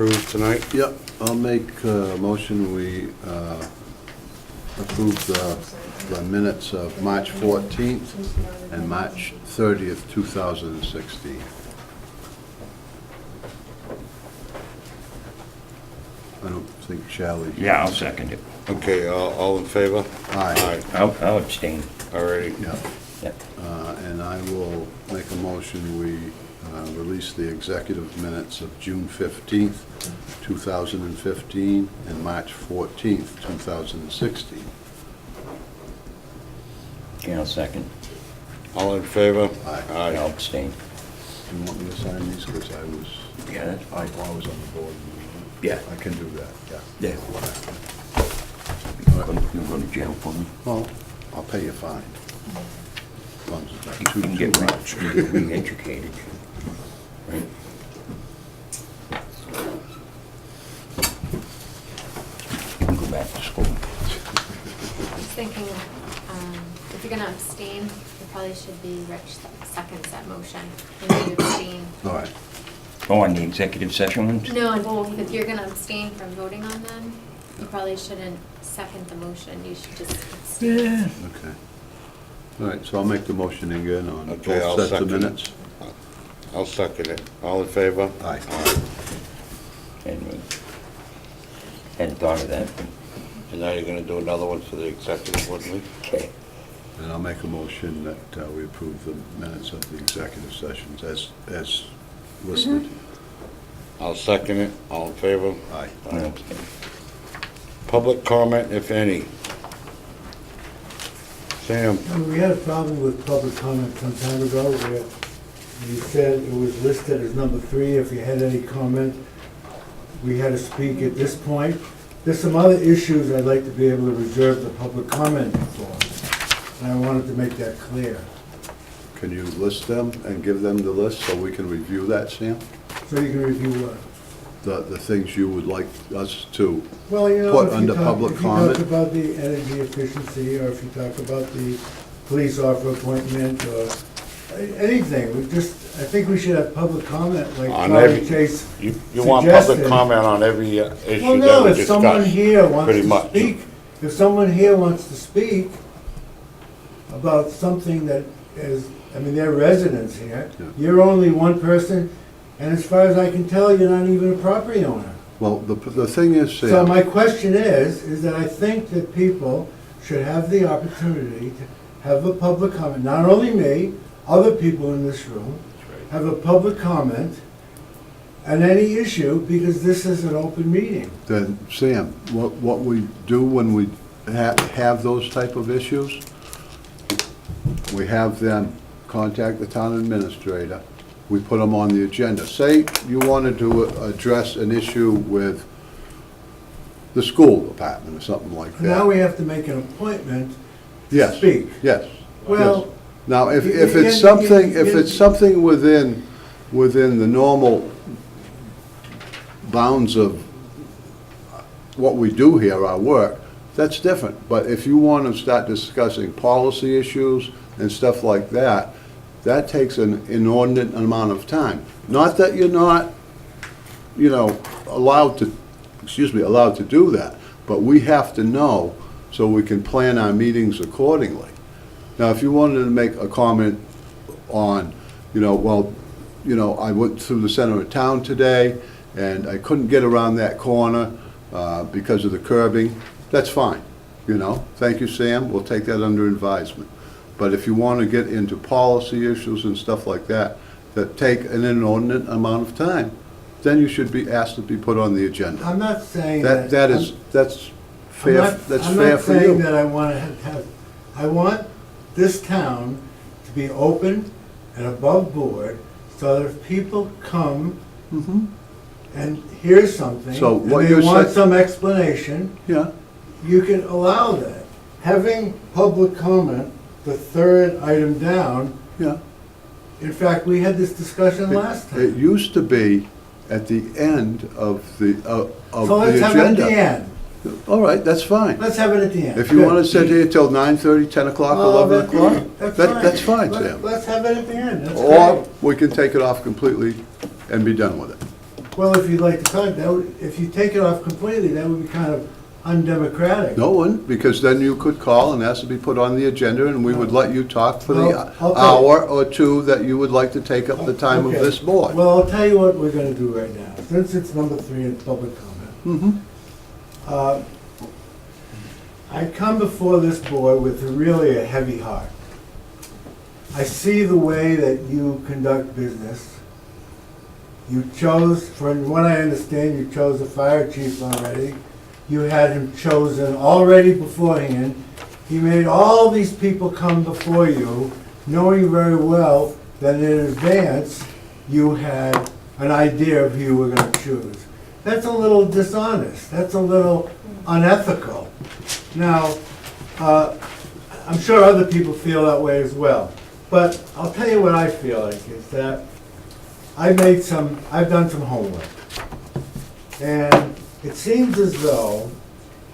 approved tonight? Yep, I'll make a motion, we approve the minutes of March 14th and March 30th, 2016. I don't think Charlie... Yeah, I'll second it. Okay, all in favor? Aye. I'll abstain. All righty. Yeah. Yep. And I will make a motion, we release the executive minutes of June 15th, 2015, and March 14th, 2016. Okay, I'll second. All in favor? Aye. I'll abstain. Do you want me to sign these, because I was... Yeah, that's fine. While I was on the board. Yeah. I can do that, yeah. Yeah. You'll go to jail for me. Well, I'll pay you a fine. As long as it's You not can too get much. re-educated. Right? You can go back to school. I was thinking, if you're gonna abstain, it probably should be Rich that seconds that motion, and you abstain. All right. Oh, on the executive session ones? No, on both, if you're gonna abstain from voting on them, you probably shouldn't second the motion, you should just abstain. Yeah. Okay. All right, so I'll make the motion again on Okay, I'll both sets of second it. minutes. I'll second it. All in favor? Aye. And hadn't thought of that. And now you're gonna do another one for the executive, wouldn't we? Okay. And I'll make a motion that we approve the minutes of the executive sessions as listed. I'll second it. All in favor? Aye. I'll abstain. Public comment, if any. Sam? We had a problem with public comment some time ago where you said it was listed as number 3. If you had any comment, we had to speak at this point. There's some other issues I'd like to be able to reserve the public comment for, and I wanted to make that clear. Can you list them and give them the list so we can review that, Sam? So you can review what? The things you would like us to, Well, you know, Put if you under talk, public if you comment. talk about the energy efficiency, or if you talk about the police officer appointment, or anything, I think we should have public comment, like On Charlie every- Chase You want public suggested. comment on every Well, issue no, that we if someone discuss? here wants pretty to much. speak, if someone here wants to speak about something that is, I mean, they're residents here, Yeah. you're only one person, and as far as I can tell, you're not even a property owner. well, the thing is, So Sam, my question is that I think that people should have the opportunity to have a public comment, not only me, other people in this room, have a public comment on any issue, because this is an open meeting. then, Sam, what we do when we have those type of issues, we have them contact the town administrator, we put them on the agenda. Say you wanted to address an issue with the school department or something like that. Now we have to make an appointment to Yes. speak. Yes. Well, yes. Now, if you- it's you- something, you- if it's something within the normal bounds of what we do here, our work, that's different. But if you want to start discussing policy issues and stuff like that, that takes an inordinate amount of time. Not that you're not, allowed to do that, but we have to know so we can plan our meetings accordingly. Now, if you wanted to make a comment on, I went through the center of town today, and I couldn't get around that corner because of the curbing, that's fine, Thank you, Sam, we'll take that under advisement. But if you want to get into policy issues and stuff like that, that take an inordinate amount of time, then you should be asked to be put on the agenda. I'm not saying that. That's fair, that's I'm fair not for saying you. that I want to have, I want this town to be open and above board, so that if people come and hear something, So and what they you're want saying- some explanation, Yeah, you can allow that. Having public comment, the third item down, yeah. in fact, we had this discussion last It time. used to be at the end of the So let's have it at the agenda. end. All right, that's fine. Let's have it at the end. If you Good. want to sit here till 9:30, 10 o'clock, 11 o'clock, that's fine, Let- Sam. Let's have it at the end, that's Or great. we can take it off completely and be done with it. Well, if you'd like to talk, if you take it off completely, that would be kind of undemocratic. No one, because then you could call and ask to be put on the agenda, and we would let you talk for the Well, okay. hour or two that you would like to take up the time of Okay. this board. Well, I'll tell you what we're gonna do right now, since it's number 3 in public comment. Mhm. I come before this board with really a heavy heart. I see the way that you conduct business. You chose, from what I understand, you chose the fire chief already. You had him chosen already beforehand. He made all these people come before you, knowing very well that in advance, you had an idea of who you were gonna choose. That's a little dishonest, that's a little unethical. Now, I'm sure other people feel that way as well, but I'll tell you what I feel like is that I've done some homework. And it seems as though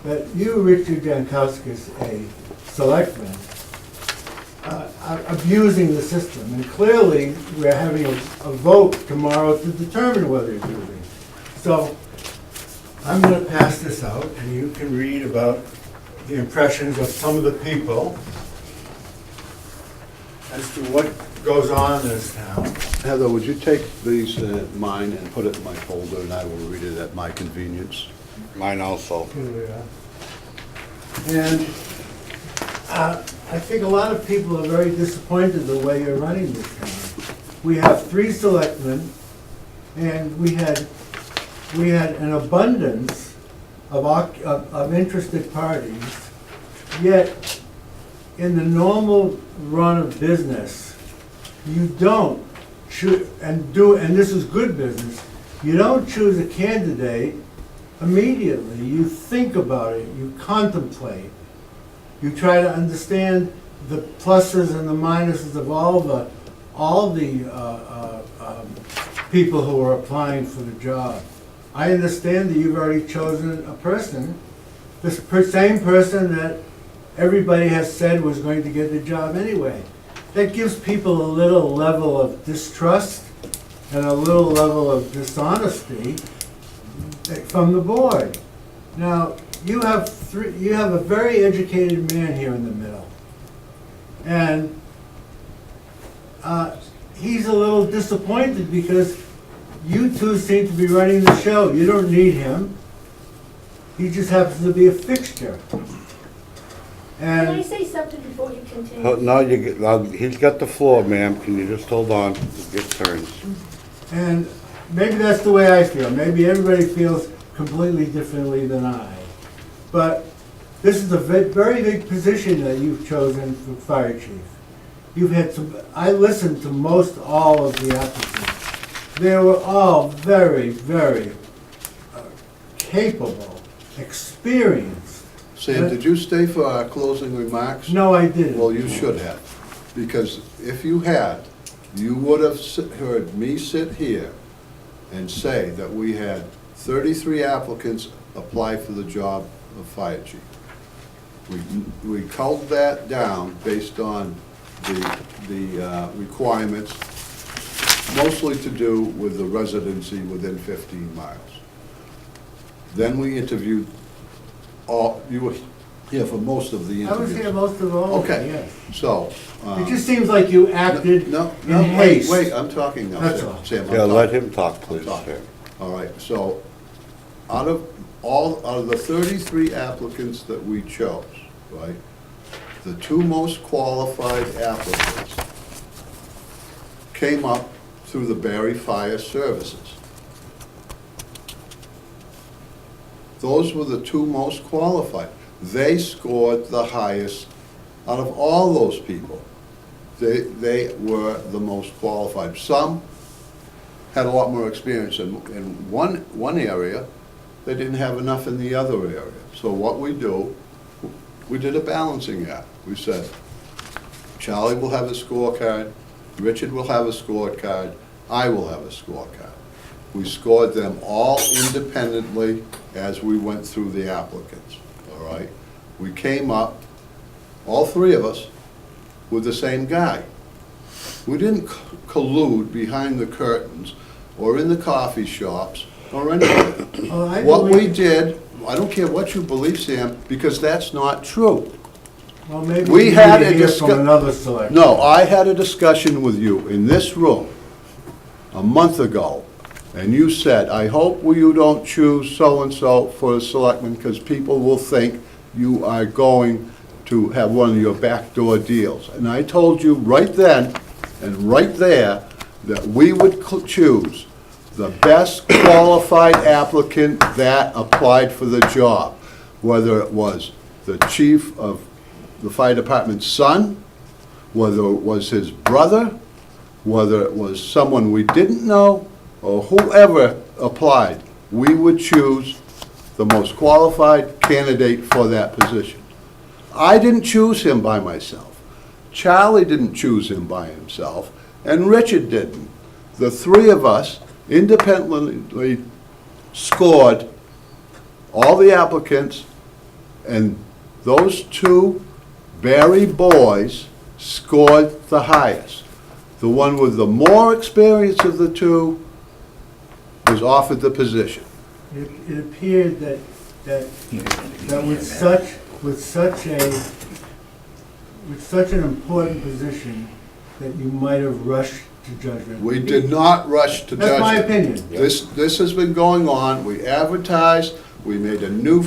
that you, Richard Jankowskis, a selectman, are abusing the system. And clearly, we're having a vote tomorrow to determine whether you're abusing. So I'm going to pass this out, and you can read about the impressions of some of the people as to what goes on in this town. Heather, would you take these, mine, and put it in my folder, and I will read it at my convenience? Mine also. Here we are. And I think a lot of people are very disappointed the way you're running this town. We have 3 selectmen, and we had an abundance of interested parties, yet in the normal run of business, you don't choose, and this is good business, you don't choose a candidate immediately. You think about it, you contemplate, you try to understand the pluses and the minuses of all the people who are applying for the job. I understand that you've already chosen a person, same person that everybody has said was going to get the job anyway. That gives people a little level of distrust and a little level of dishonesty from the board. Now, you have a very educated man here in the middle. And he's a little disappointed because you two seem to be running the show. You don't need him. He just happens to be a fixture. Can I And say something before you continue? No, he's got the floor, ma'am. Can you just hold on? Get turns. And maybe that's the way I feel. Maybe everybody feels completely differently than I. But this is a very big position that you've chosen for fire chief. You've had I listened to most all of the applicants. They were all very, very capable, experienced. Sam, did you stay for our closing remarks? No, I didn't. Well, you should have, because if you had, you would have heard me sit here and say that we had 33 applicants apply for the job of fire chief. We culled that down based on the requirements, mostly to do with the residency within 15 miles. Then we interviewed you were here for most of the I interviews. was here most of all, Okay, yes. so. It just seems like you acted No, in wait, haste. I'm talking now, That's Sam. all. Sam, I'm Yeah, let talking. him talk, I'm please, talking. sir. All right, so out of the 33 applicants that we chose, right, the 2 most qualified applicants came up through the Barry Fire Services. Those were the 2 most qualified. They scored the highest out of all those people. They were the most qualified. Some had a lot more experience in one area. They didn't have enough in the other area. So what we did a balancing act. We said, Charlie will have a scorecard, Richard will have a scorecard, I will have a scorecard. We scored them all independently as we went through the applicants, all right? We came up, all 3 of us, with the same guy. We didn't collude behind the curtains or in the coffee shops, or anything. Oh, I What we believe- did, I don't care what you believe, Sam, because that's not true. Well, maybe we we need had to a hear from discuss- another selectman. No, I had a discussion with you in this room a month ago, and you said, I hope you don't choose so-and-so for a selectman, because people will think you are going to have one of your backdoor deals. And I told you right then and right there that we would choose the best qualified applicant that applied for the job, whether it was the chief of the fire department's son, whether it was his brother, whether it was someone we didn't know, or whoever applied, we would choose the most qualified candidate for that position. I didn't choose him by myself. Charlie didn't choose him by himself, and Richard didn't. The three of us independently scored all the applicants, and those two Barry boys scored the highest. The one with the more experience of the two was offered the position. It appeared that with such an important position, that you might have rushed to judgment. We did not rush to judgment. That's my opinion. This has been going on, we advertised, we made a new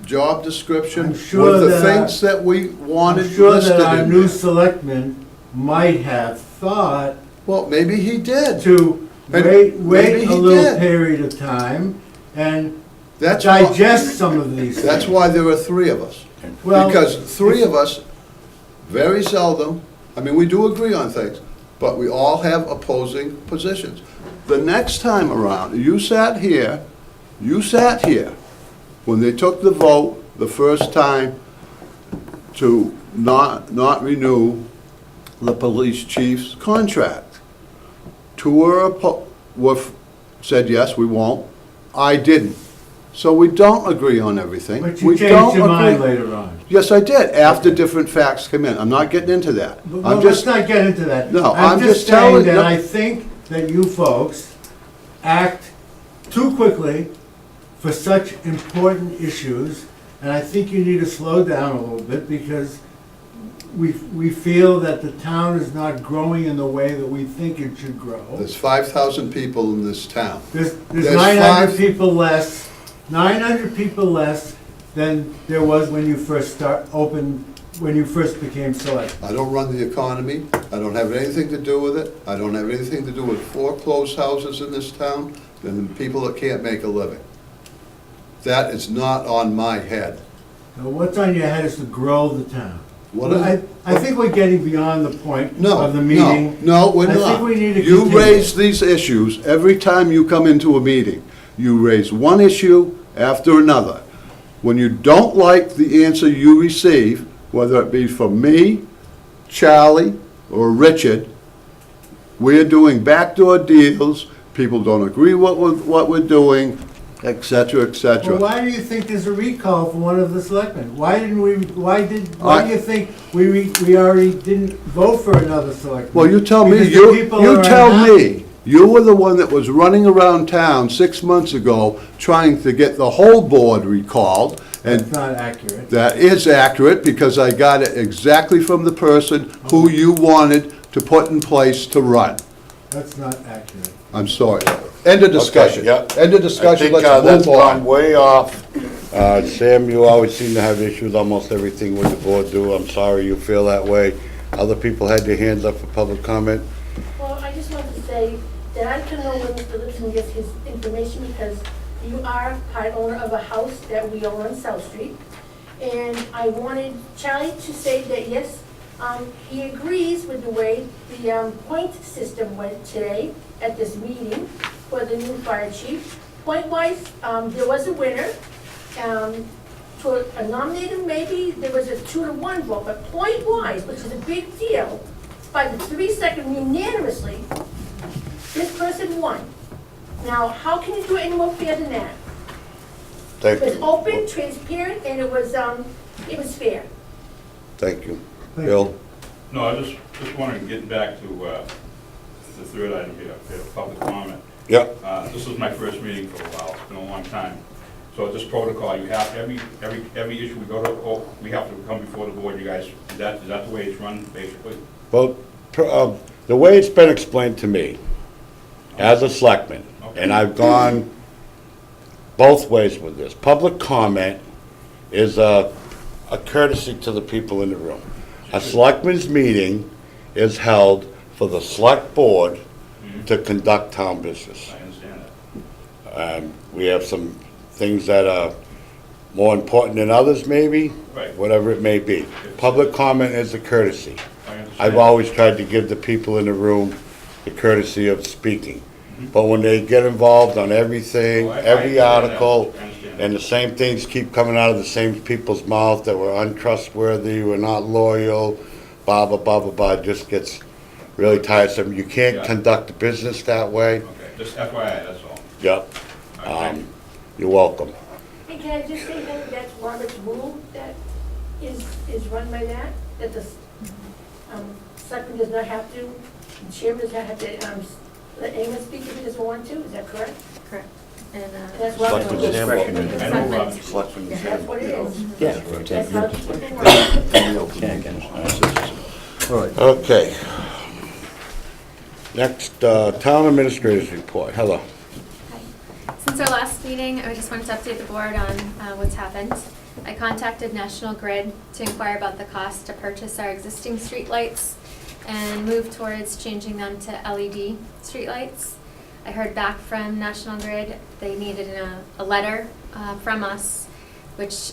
job description I'm with sure the that- things that we wanted I'm sure listed that our in new there. selectman might have thought Well, maybe he did. to And wait maybe a he little did. period of time and That's why, digest some of these things. that's why there are three of us. Well, Because three of us, very seldom, I mean, we do agree on things, but we all have opposing positions. The next time around, you sat here, when they took the vote the first time to not renew the police chief's contract. Two said, yes, we won't. I didn't. So we don't agree on everything. But you We changed don't your mind agree- later on. Yes, I did, after different facts come in. I'm not getting into that. Well, I'm let's just, not get into that. No, I'm I'm just just saying telling- that no. I think that you folks act too quickly for such important issues, and I think you need to slow down a little bit, because we feel that the town is not growing in the way that we think it should grow. there's 5,000 people in this town. There's there's 900 five- people less, 900 people less than there was when you first when you first became select. I don't run the economy, I don't have anything to do with it, I don't have anything to do with foreclosed houses in this town, and the people that can't make a living. That is not on my head. Now, what's on your head is to grow the town. What Well, is- I think we're getting beyond the point No, of the meeting. no, we're I not. think we need to You continue. raise these issues every time you come into a meeting. You raise one issue after another. When you don't like the answer you receive, whether it be from me, Charlie, or Richard, we're doing backdoor deals, people don't agree what we're doing, et cetera, et Well, cetera. why do you think there's a recall for one of the selectmen? Why do you think we already didn't vote for another selectman? Well, you tell me, Because the you people are tell unhappy. me, you were the one that was running around town 6 months ago trying to get the whole board recalled, and That's not accurate. that is accurate because I got it exactly from the person who you wanted to put in place to run. That's not accurate. I'm sorry. End of discussion. Okay, yeah. End of discussion, I think let's that's move gone on. way off. Sam, you always seem to have issues with almost everything with the board do. I'm sorry you feel that way. Other people had their hands up for public comment. Well, I just wanted to say that I can know where Mr. Lipson gets his information, because you are part owner of a house that we own on South Street. And I wanted Charlie to say that, yes, he agrees with the way the point system went today at this meeting for the new fire chief. Point-wise, there was a winner. To a nominated, maybe there was a 2-to-1 vote, but point-wise, which is a big deal, by the 3-second unanimously, this person won. Now, how can you do it any more fair than that? Thank It was you. open, transparent, and it was fair. Thank you. Thank Bill? No, I just wanted to get back to the third item here, public comment. Yep, This is my first meeting for a while, it's been a long time. So this protocol, you have, every issue we go to, we have to come before the board, you guys, is that the way it's run, basically? well, the way it's been explained to me, as a selectman, and I've gone both ways with this, public comment is a courtesy to the people in the room. A selectmen's meeting is held for the select board to conduct town business. I understand that. We have some things that are more important than others, maybe, Right. whatever it may be. Public comment is a courtesy. I understand. I've always tried to give the people in the room the courtesy of speaking. But when they get involved on everything, Oh, I every understand that. article, I understand and the same things keep coming out of the same people's mouth, that we're untrustworthy, we're not loyal, blah, blah, blah, blah, blah, it just gets really tiresome. You can't Yeah. conduct a business that way. Okay, just FYI, that's all. Yep. All right, thank you. You're welcome. And can I just say that that's Robert's rule that is run by that the selectman does not have to, the chairman does not have to, let anyone speak if he doesn't want to, is that correct? Correct. And, That's Robert's Selectmen's rule. handbook. I know, Rob. Yeah, that's what it is. Yeah. That's how it's been run. All right. Okay. Next, town administrators report. Hello. Hi. Since our last meeting, I just wanted to update the board on what's happened. I contacted National Grid to inquire about the cost to purchase our existing streetlights and move towards changing them to LED streetlights. I heard back from National Grid. They needed a letter from us, which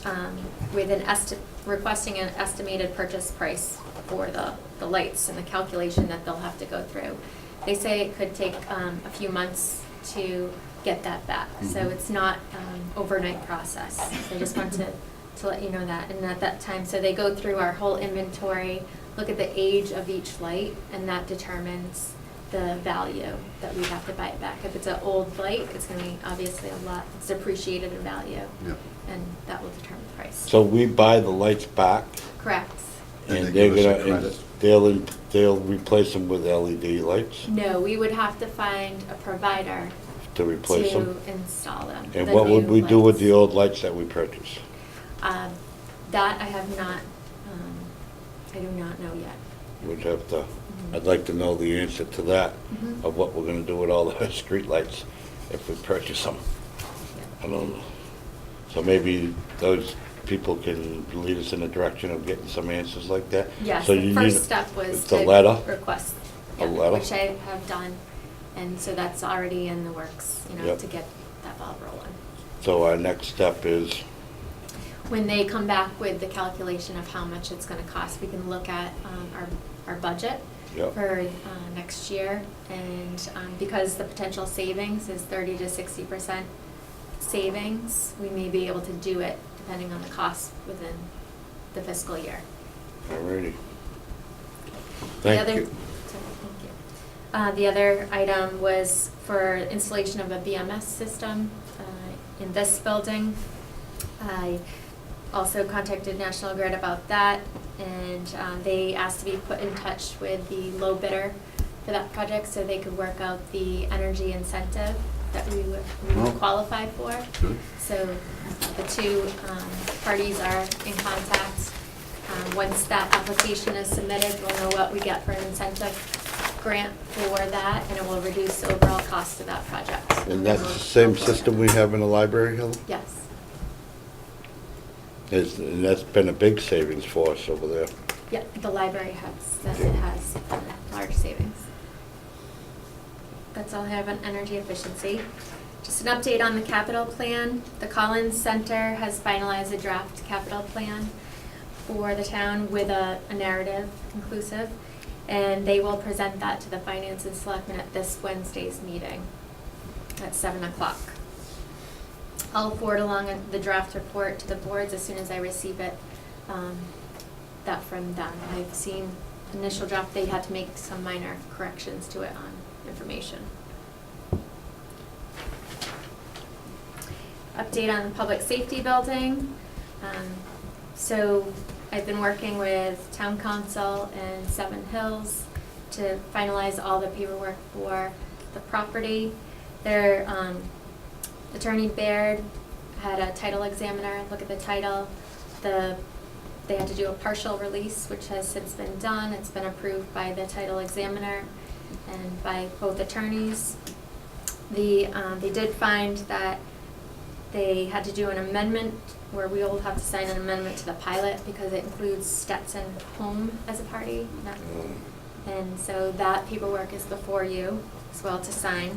with requesting an estimated purchase price for the lights and the calculation that they'll have to go through. They say it could take a few months to get that back, so it's not overnight process. So I just wanted to let you know that. And at that time, so they go through our whole inventory, look at the age of each light, and that determines the value that we have to buy it back. If it's an old light, it's going to be obviously a lot, it's appreciated in value, Yeah. and that will determine the price. So we buy the lights back, Correct. And and they they're give us a gonna, and they'll replace them with LED lights No, we would have to find a provider to replace them? to install them. And the what would new we do with the lights. old lights that we purchased? That I have not, I do not know yet. We'd have to, I'd like to know the answer to that, Mhm. of what we're gonna do with all the streetlights if we purchase them. I don't know. So maybe those people can lead us in the direction of getting some answers like that? Yes, So the you first need step was the to letter? request, A yeah, letter? which I have done, and so that's already in the works, Yep. to get that ball rolling. So our next step is, When they come back with the calculation of how much it's gonna cost, we can look at our budget Yep. for next year, and because the potential savings is 30 to 60% savings, we may be able to do it depending on the cost within the fiscal year. alrighty. The Thank other- you. sorry, thank you. The other item was for installation of a BMS system in this building. I also contacted National Grid about that, and they asked to be put in touch with the low bidder for that project so they could work out the energy incentive that we would Oh. qualify for. Good. So the two parties are in contact. Once that application is submitted, we'll know what we get for an incentive grant for that, and it will reduce the overall cost of that project. And that's the same system we have in the library, Hill? Yes. And that's been a big savings for us over there. Yeah, the library says it has large savings. That's all I have on energy efficiency. Just an update on the capital plan. The Collins Center has finalized a draft capital plan for the town with a narrative inclusive, and they will present that to the finance and selectmen at this Wednesday's meeting at 7 o'clock. I'll forward along the draft report to the boards as soon as I receive it, that from them. I've seen initial draft, they had to make some minor corrections to it on information. Update on the public safety building. So I've been working with town council and Seven Hills to finalize all the paperwork for the property. Their Attorney Baird had a title examiner look at the title. They had to do a partial release, which has since been done. It's been approved by the title examiner and by both attorneys. They did find that they had to do an amendment where we will have to sign an amendment to the pilot because it includes Stetson Home as a party. And so that paperwork is before you as well to sign.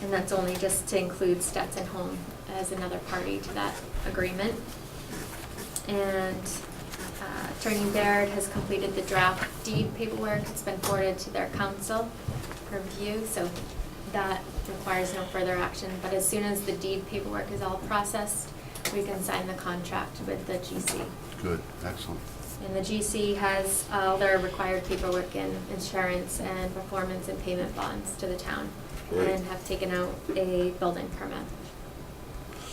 And that's only just to include Stetson Home as another party to that agreement. And Attorney Baird has completed the draft deed paperwork. It's been forwarded to their council for review, so that requires no further action. But as soon as the deed paperwork is all processed, we can sign the contract with the GC. Good, excellent. And the GC has all their required paperwork and insurance and performance and payment bonds to the town. Great. And have taken out a building permit.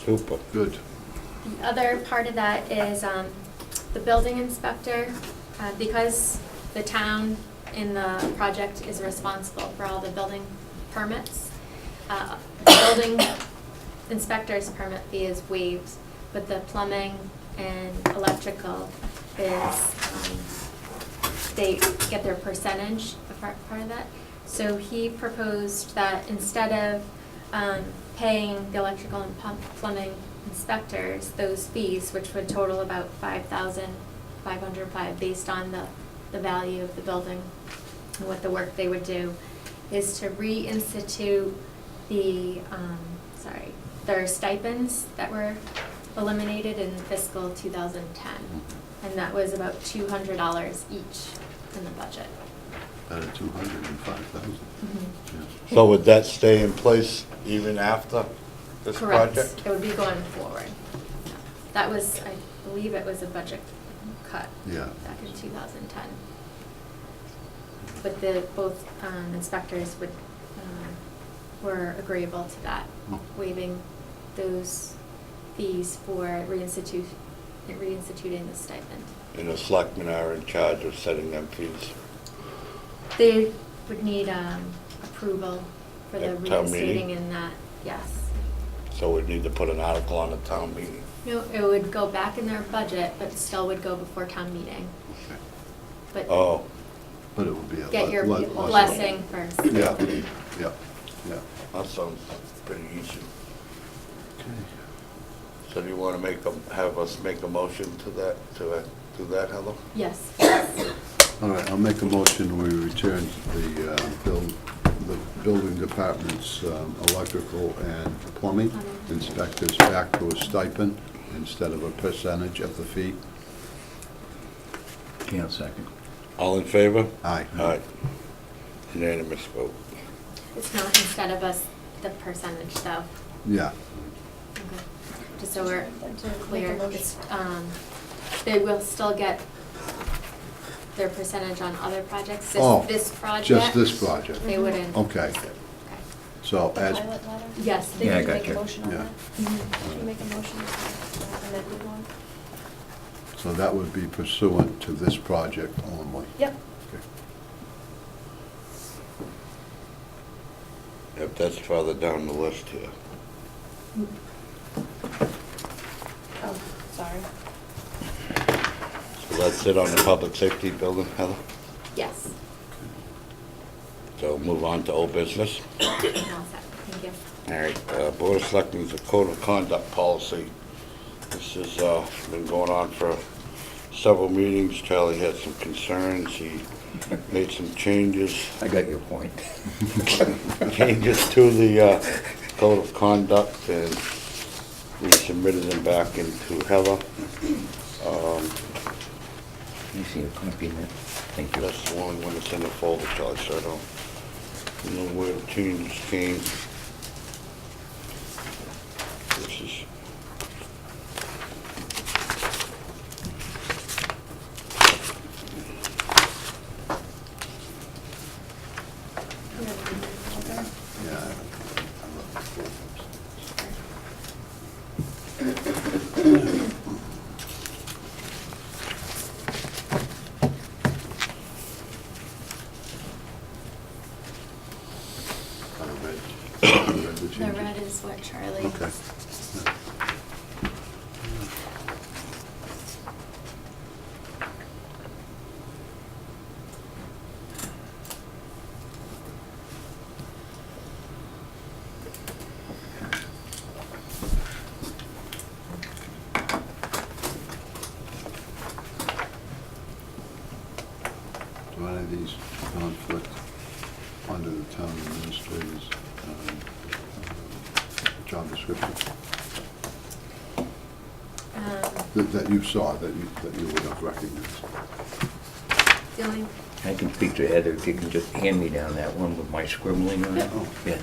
Super. Good. The other part of that is the building inspector, because the town in the project is responsible for all the building permits. The building inspector's permit fee is waived, but the plumbing and electrical is, they get their percentage of part of that. So he proposed that instead of paying the electrical and plumbing inspectors those fees, which would total about $5,505 based on the value of the building and what the work they would do, is to reinstitute their stipends that were eliminated in fiscal 2010. And that was about $200 each in the budget. Out of 205,000. So would that stay in place even after this Correct. project? It would be going forward. That was, I believe it was a budget cut Yeah. back in 2010. But both inspectors were agreeable to that, waiving those fees for reinstituting the stipend. And the selectmen are in charge of setting them fees. They would need approval for the At town meeting? reinstating in that, yes. So we'd need to put an article on the town meeting. No, it would go back in their budget, but still would go before town meeting. Okay. But Oh, But it would be a. get your le- blessing first. Yeah, yeah, yeah. that sounds pretty easy. Okay. So do you want to have us make a motion to that, Heather? Yes. All right, I'll make a motion, we return the building department's electrical and plumbing inspectors back to a stipend instead of a percentage of the fee. Can't second. All in favor? Aye. Aye. Unanimous vote. It's not instead of the percentage though. Yeah, Okay. Just so we're clear, it's, they will still get their percentage on other projects. Oh, This project. just this project. They wouldn't. Okay. So The as, pilot letter? Yes. Did Yeah, I you got make a you. motion on Yeah. that? Did you make a motion to amend one? so that would be pursuant to this project only. Yep. Okay. If that's farther down the list here. Oh, sorry. So that's it on the public safety building, Heather? Yes. So move on to old business. I'm all set. Thank you. All right, Board of Selectmen's Code of Conduct Policy. This has been going on for several meetings. Charlie had some concerns. He made some changes I got your point. changes to the Code of Conduct, and we submitted them back into Heather. You see a copy of that? Thank you. That's the only one that's in the folder, Charlie, so I don't know where the changes came. This is Yeah. I love the full actually. Okay. Do any of these conflict under the town administrator's job description that you saw, that you would have recognized? The only, I can speak to Heather, if you can just hand me down that one with my scribbling on it. Oh. Yeah.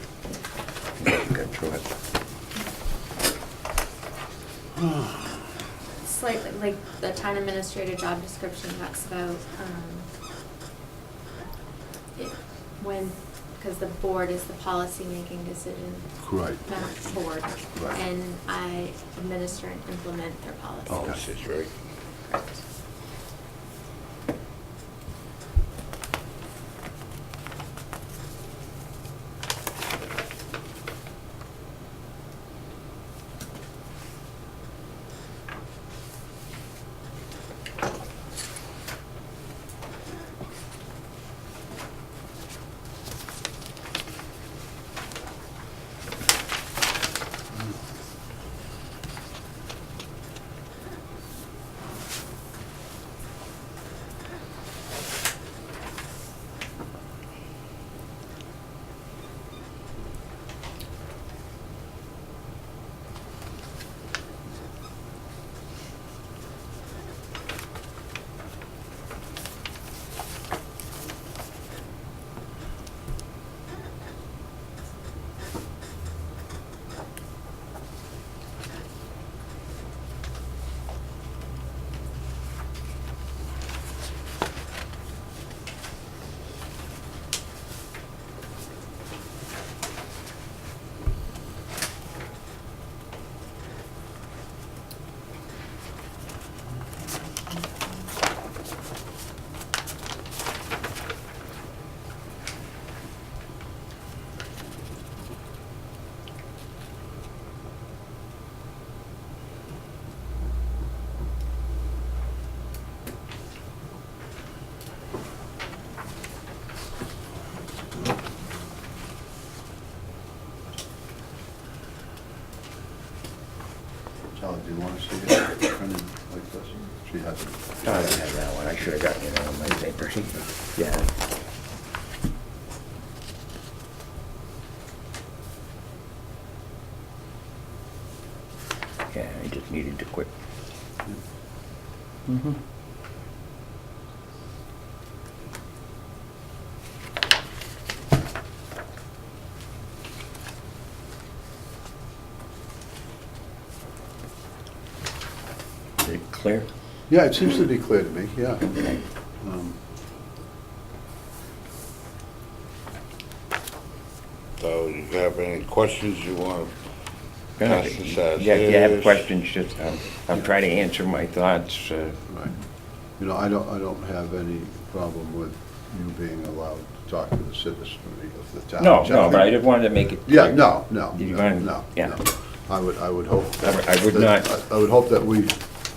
I got through it. slightly, like, the town administrator job description talks about, when, because the board is the policy-making decision, Right. not the board. Right. And I administer and implement their policies. Oh, this is right. Charlie, do you want to see it printed like this? She has it. Oh, I don't have that one, I should have gotten it on my paper. Yeah. Yeah, I just needed to quit. Mm-hmm. Is it clear? Yeah, it seems to be clear to me, yeah. So you have any questions you want to Yeah, ask us as yeah, if you have is? questions, just, I'll try to answer my thoughts. Right. You know, I don't have any problem with you being allowed to talk to the citizenry of the town. No, but I just wanted to make it clear. Yeah, no, You want- no. yeah. No. I would hope. I would not- I would hope that we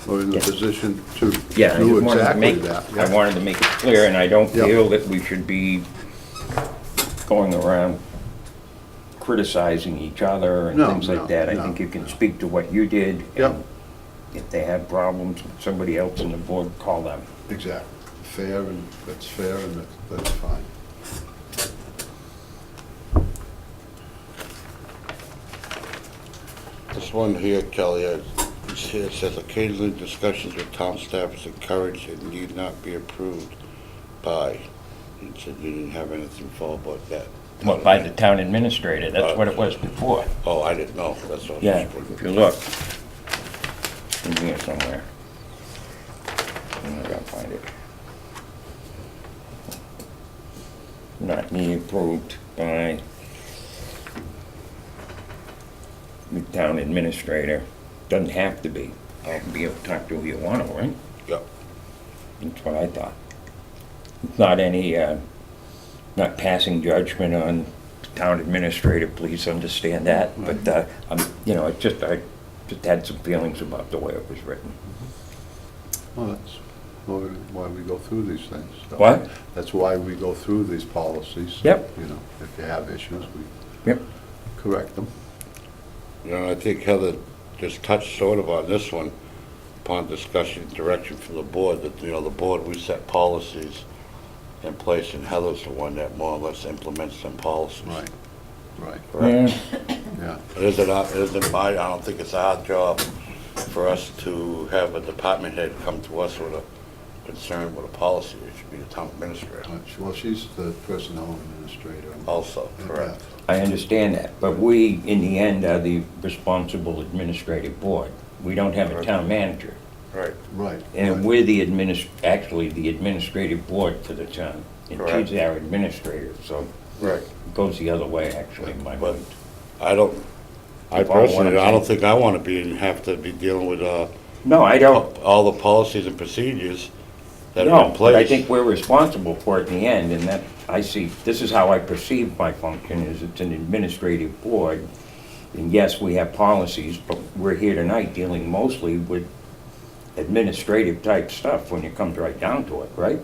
are in the Yeah. position to Yeah, I do just wanted to exactly make, that. I wanted to make it clear, and I don't Yeah. feel that we should be going around criticizing each other and No, things no, like that. I no, think you can no. speak to what you did. Yep. and If they have problems with somebody else on the board, call them. Exactly. Fair, and that's fair, and that's fine. This one here, Kelly, it says occasionally discussions with town staff is encouraged and need not be approved by. You said you didn't have anything for about that. Well, by the town administrator, that's what it was before. Oh, I didn't know, that's what I was Yeah, just wondering. if you look, in here somewhere. I gotta find it. Not me approved by the town administrator. Doesn't have to be. I can be able to talk to who you want to, right? Yep. That's what I thought. It's not any, not passing judgment on town administrator, please understand that, but, I just had some feelings about the way it was written. Well, that's why we go through these things. So What? That's why we go through these policies. Yep. You know, if you have issues, we Yep. correct them. You know, I think Heather just touched sort of on this one, upon discussion, direction from the board, that, the board, we set policies in place, and Heather's the one that more or less implements them policies. Right. Correct? Yeah. It isn't I don't think it's our job for us to have a department head come to us with a concern with a policy. It should be the town administrator Well, she's the personnel administrator. also, And correct? I understand that, but we, in the end, are the responsible administrative board. We don't have a town manager. Right. Right. And we're the actually the administrative board for the town. And Correct. she's our administrator, so Right. it goes the other way, actually, in my But mind. I You follow what personally, I'm I don't saying? think I want to have to be dealing with, No, I don't. all the policies and procedures that are in No, place. but I think we're responsible for it in the end, and that, I see, this is how I perceive my function, is it's an administrative board. And yes, we have policies, but we're here tonight dealing mostly with administrative type stuff when it comes right down to it, right?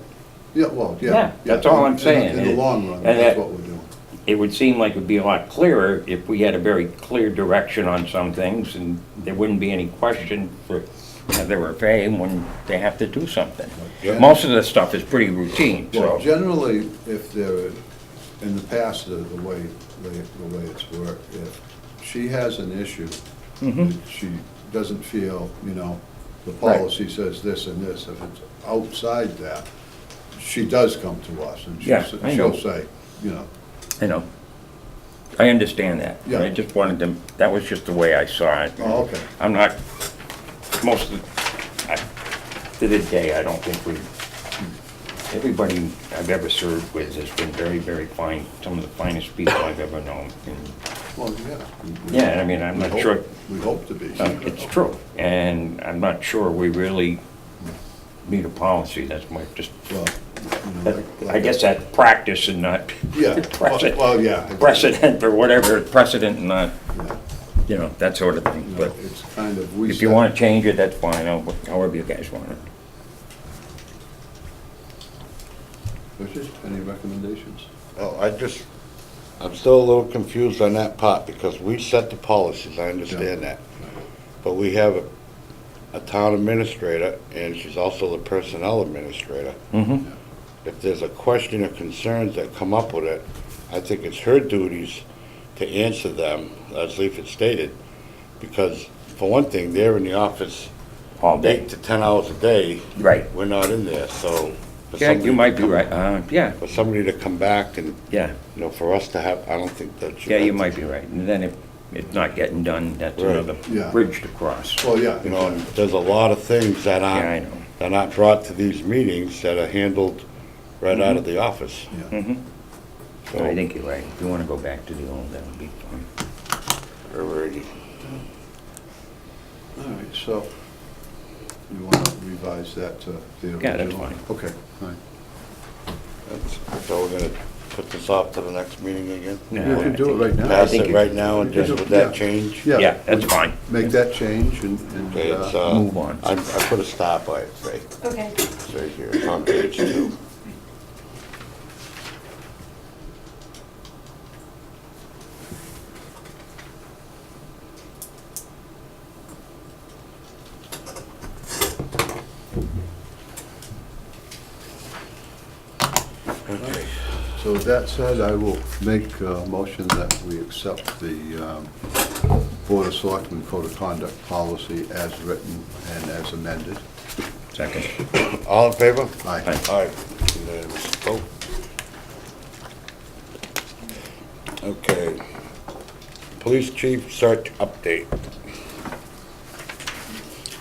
Yeah, well, yeah. Yeah, that's all I'm In the- saying. In the long run, And that's that- what we're doing. It would seem like it'd be a lot clearer if we had a very clear direction on some things, and there wouldn't be any question for Heather or Fay when they have to do something. Yeah. Most of the stuff is pretty routine, Well, so. generally, if there, in the past, the way it's worked, if she has an issue, Mhm. that she doesn't feel, the Right. policy says this and this, if it's outside that, she does come to us, and Yeah, I know. she'll say, I know. I understand that. Yeah. I just wanted to, that was just the way I saw it. oh, okay. I'm not, most of, to this day, I don't think everybody I've ever served with has been very, very fine, some of the finest people I've ever known. And, Well, yeah. Yeah, I mean, I'm We not hope- sure. We hope to be. It's true, and I'm not sure we really need a policy, that's my, just, Well, I guess that's practice and not Yeah, precedent. well, yeah. Precedent or whatever, precedent and not, Yeah. that sort of thing, but It's kind of, we if you set- want to change it, that's fine, however you guys want it. Richard, any recommendations? Oh, I'm still a little confused on that part, because we set the policies, I understand that. But we have a town administrator, and she's also the personnel administrator. Mm-hmm. If there's a question or concerns that come up with it, I think it's her duties to answer them, as Leaf had stated, because, for one thing, they're in the office All day. 8 to 10 hours a day. Right. We're not in there, so. for Yeah, somebody you to might be come- right, yeah, For somebody to come back and, yeah, for us to have, I don't think that should. yeah, you might be right. And then if it's not getting done, that's Right. another Yeah. bridge to cross. Well, yeah. And there's a lot of things that Yeah, I aren't, know. that aren't brought to these meetings that are handled right out of the office. Yeah. Mhm. So, I think you're right. If you want to go back to the old, that would be fine. alrighty. All right, so you want to revise that to the original? Yeah, that's fine. Okay, all right. So we're gonna put this off to the next meeting again? You can do it right now. Pass think it you- right now and just with that Yeah. change? Yeah, that's fine. Make that change and, Okay, it's, Move on. I put a stop by it, right, Okay. it's right here, it's on page 2. Okay. so with that said, I will make a motion that we accept the Board of Selectmen Code of Conduct policy as written and as amended. Second. All in favor? Aye. Aye. Unanimous vote. Okay. Police chief search update.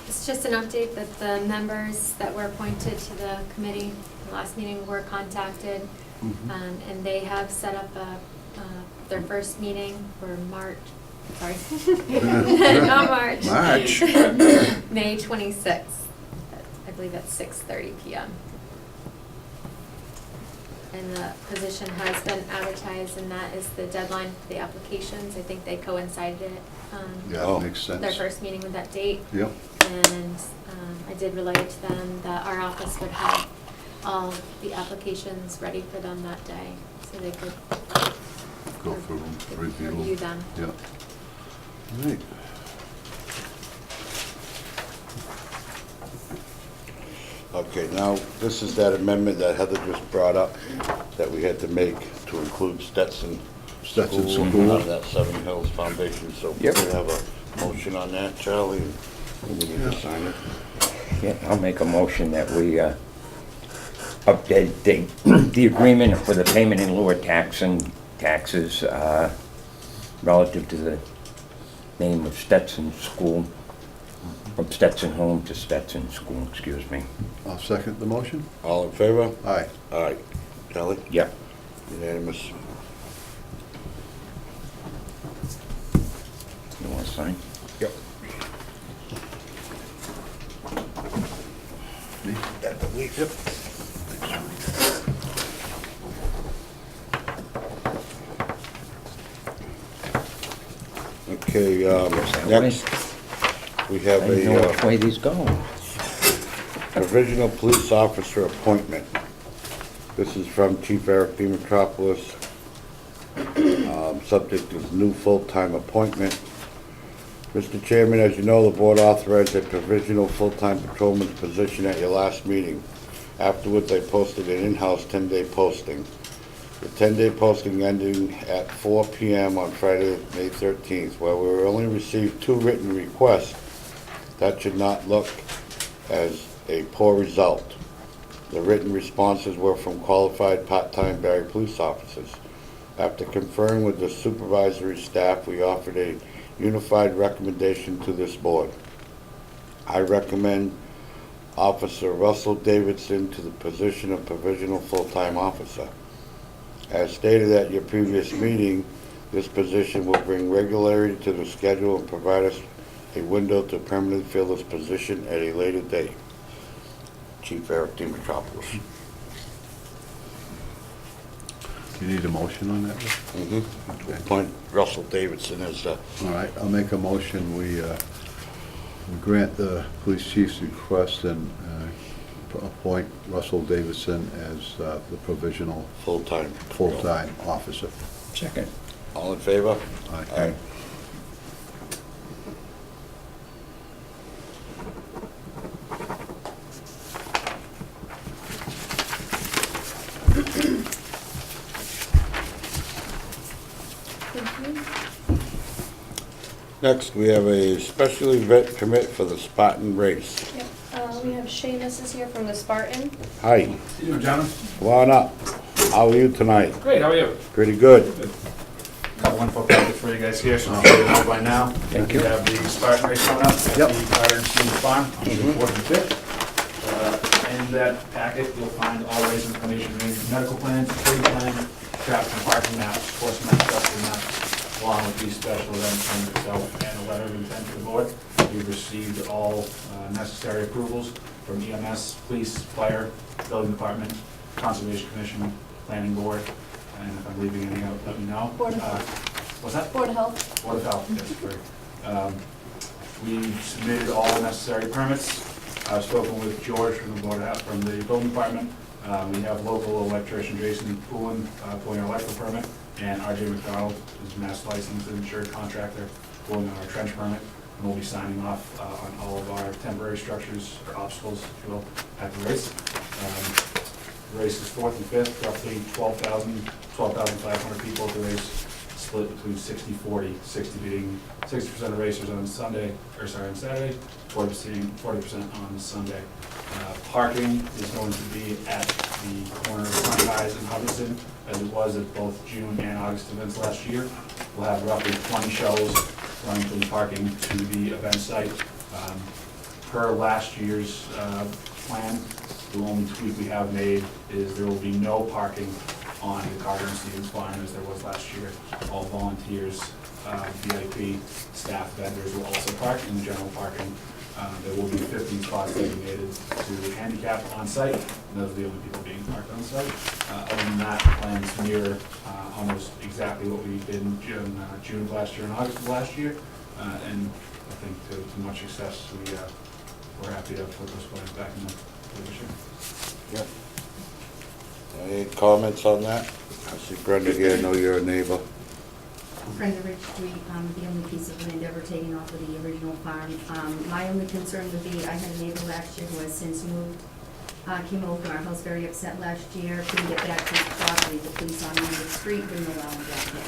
It's just an update that the members that were appointed to the committee, the last meeting, were contacted. And they have set up their first meeting for March, sorry, not March. March. May 26th, I believe at 6:30 PM. and the position has been advertised, and that is the deadline for the applications. I think they coincided it, Yeah, Oh. makes sense. their first meeting with that date. Yep, And I did relay to them that our office would have all the applications ready for them that day, so they could go through them, review review. them. Yeah. Right. Okay, now, this is that amendment that Heather just brought up, that we had to make to include Stetson Stetson School School. out of that Seven Hills Foundation, so we Yep. have a motion on that, Charlie, and we need to sign it. Yeah, I'll make a motion that we update the agreement for the payment in lieu of taxes relative to the name of Stetson School, from Stetson Home to Stetson School, excuse me. I'll second the motion. All in favor? Aye. All right. Charlie? Yep. Unanimous. You want to sign? Yep. Me? That the week. Yep. Okay, next, we have I didn't know a which way these go. provisional police officer appointment. This is from Chief Eric DeMetropoulos. Subject is new full-time appointment. Mr. Chairman, as you know, the board authorized a provisional full-time patrolman's position at your last meeting. Afterwards, I posted an in-house 10-day posting. The 10-day posting ending at 4 p.m. on Friday, May 13th. While we only received 2 written requests, that should not look as a poor result. The written responses were from qualified part-time Barry police officers. After conferring with the supervisory staff, we offered a unified recommendation to this board. I recommend Officer Russell Davidson to the position of provisional full-time officer. As stated at your previous meeting, this position will bring regularity to the schedule and provide us a window to permanently fill this position at a later date. Chief Eric DeMetropoulos. You need a motion on that? Mm-hmm. Appoint Russell Davidson as the, All right, I'll make a motion, we grant the police chief's request and appoint Russell Davidson as the provisional full-time. full-time officer. Second. All in favor? Aye. Thank you. Next, we have a special event permit for the Spartan race. Yep, we have Seamus is here from the Spartan. Hi, How you doing, gentlemen? come on up. How are you tonight? Great, how are you? Pretty good. Got one full package for you guys here, so I'm sure you know by now. Thank you. We have the Spartan race coming up at Yep. the Carter and Stevens Farm on June 4th and 5th. In that packet, you'll find all race information, including medical plans, trade plan, traffic and parking maps, course maps, structure maps, along with the special event permit itself and a letter of intent to the board. We've received all necessary approvals from EMS, police, fire, building department, conservation commission, planning board, and if I'm leaving anything out, let me know. Board of Health. What's that? Board of Health. Board of Health, yes, correct. We submitted all the necessary permits. I've spoken with George from the Board of Health, from the building department. We have local electrician Jason pulling our electrical permit, and RJ McDonald is mass licensed and insured contractor, pulling our trench permit. And we'll be signing off on all of our temporary structures or obstacles, if you will, at the race. The race is 4th and 5th, roughly 12,500 people at the race, split between 60-40, 60% of racers on Saturday, 40% on Sunday. Parking is going to be at the corner of Sunrise and Hubbardston, as it was at both June and August events last year. We'll have roughly 20 shuttles running from the parking to the event site. Per last year's plan, the only tweak we have made is there will be no parking on the Carter and Stevens Farm as there was last year. All volunteers, VIP, staff, vendors will also park in the general parking There will be 15 spots designated to handicap on site, and those are the only people being parked on site. Other than that, plans mirror almost exactly what we did in June of last year and August of last year. And I think to much success, we're happy to put those plans back in the position. Yep. Any comments on that? I see Brenda here, I know you're a neighbor. Brenda Ridge Street, the only piece of land ever taken off of the original farm. My only concern would be, I had a neighbor last year who has since moved, came over to our house very upset last year, couldn't get back to his property, the police on the street wouldn't allow him back in.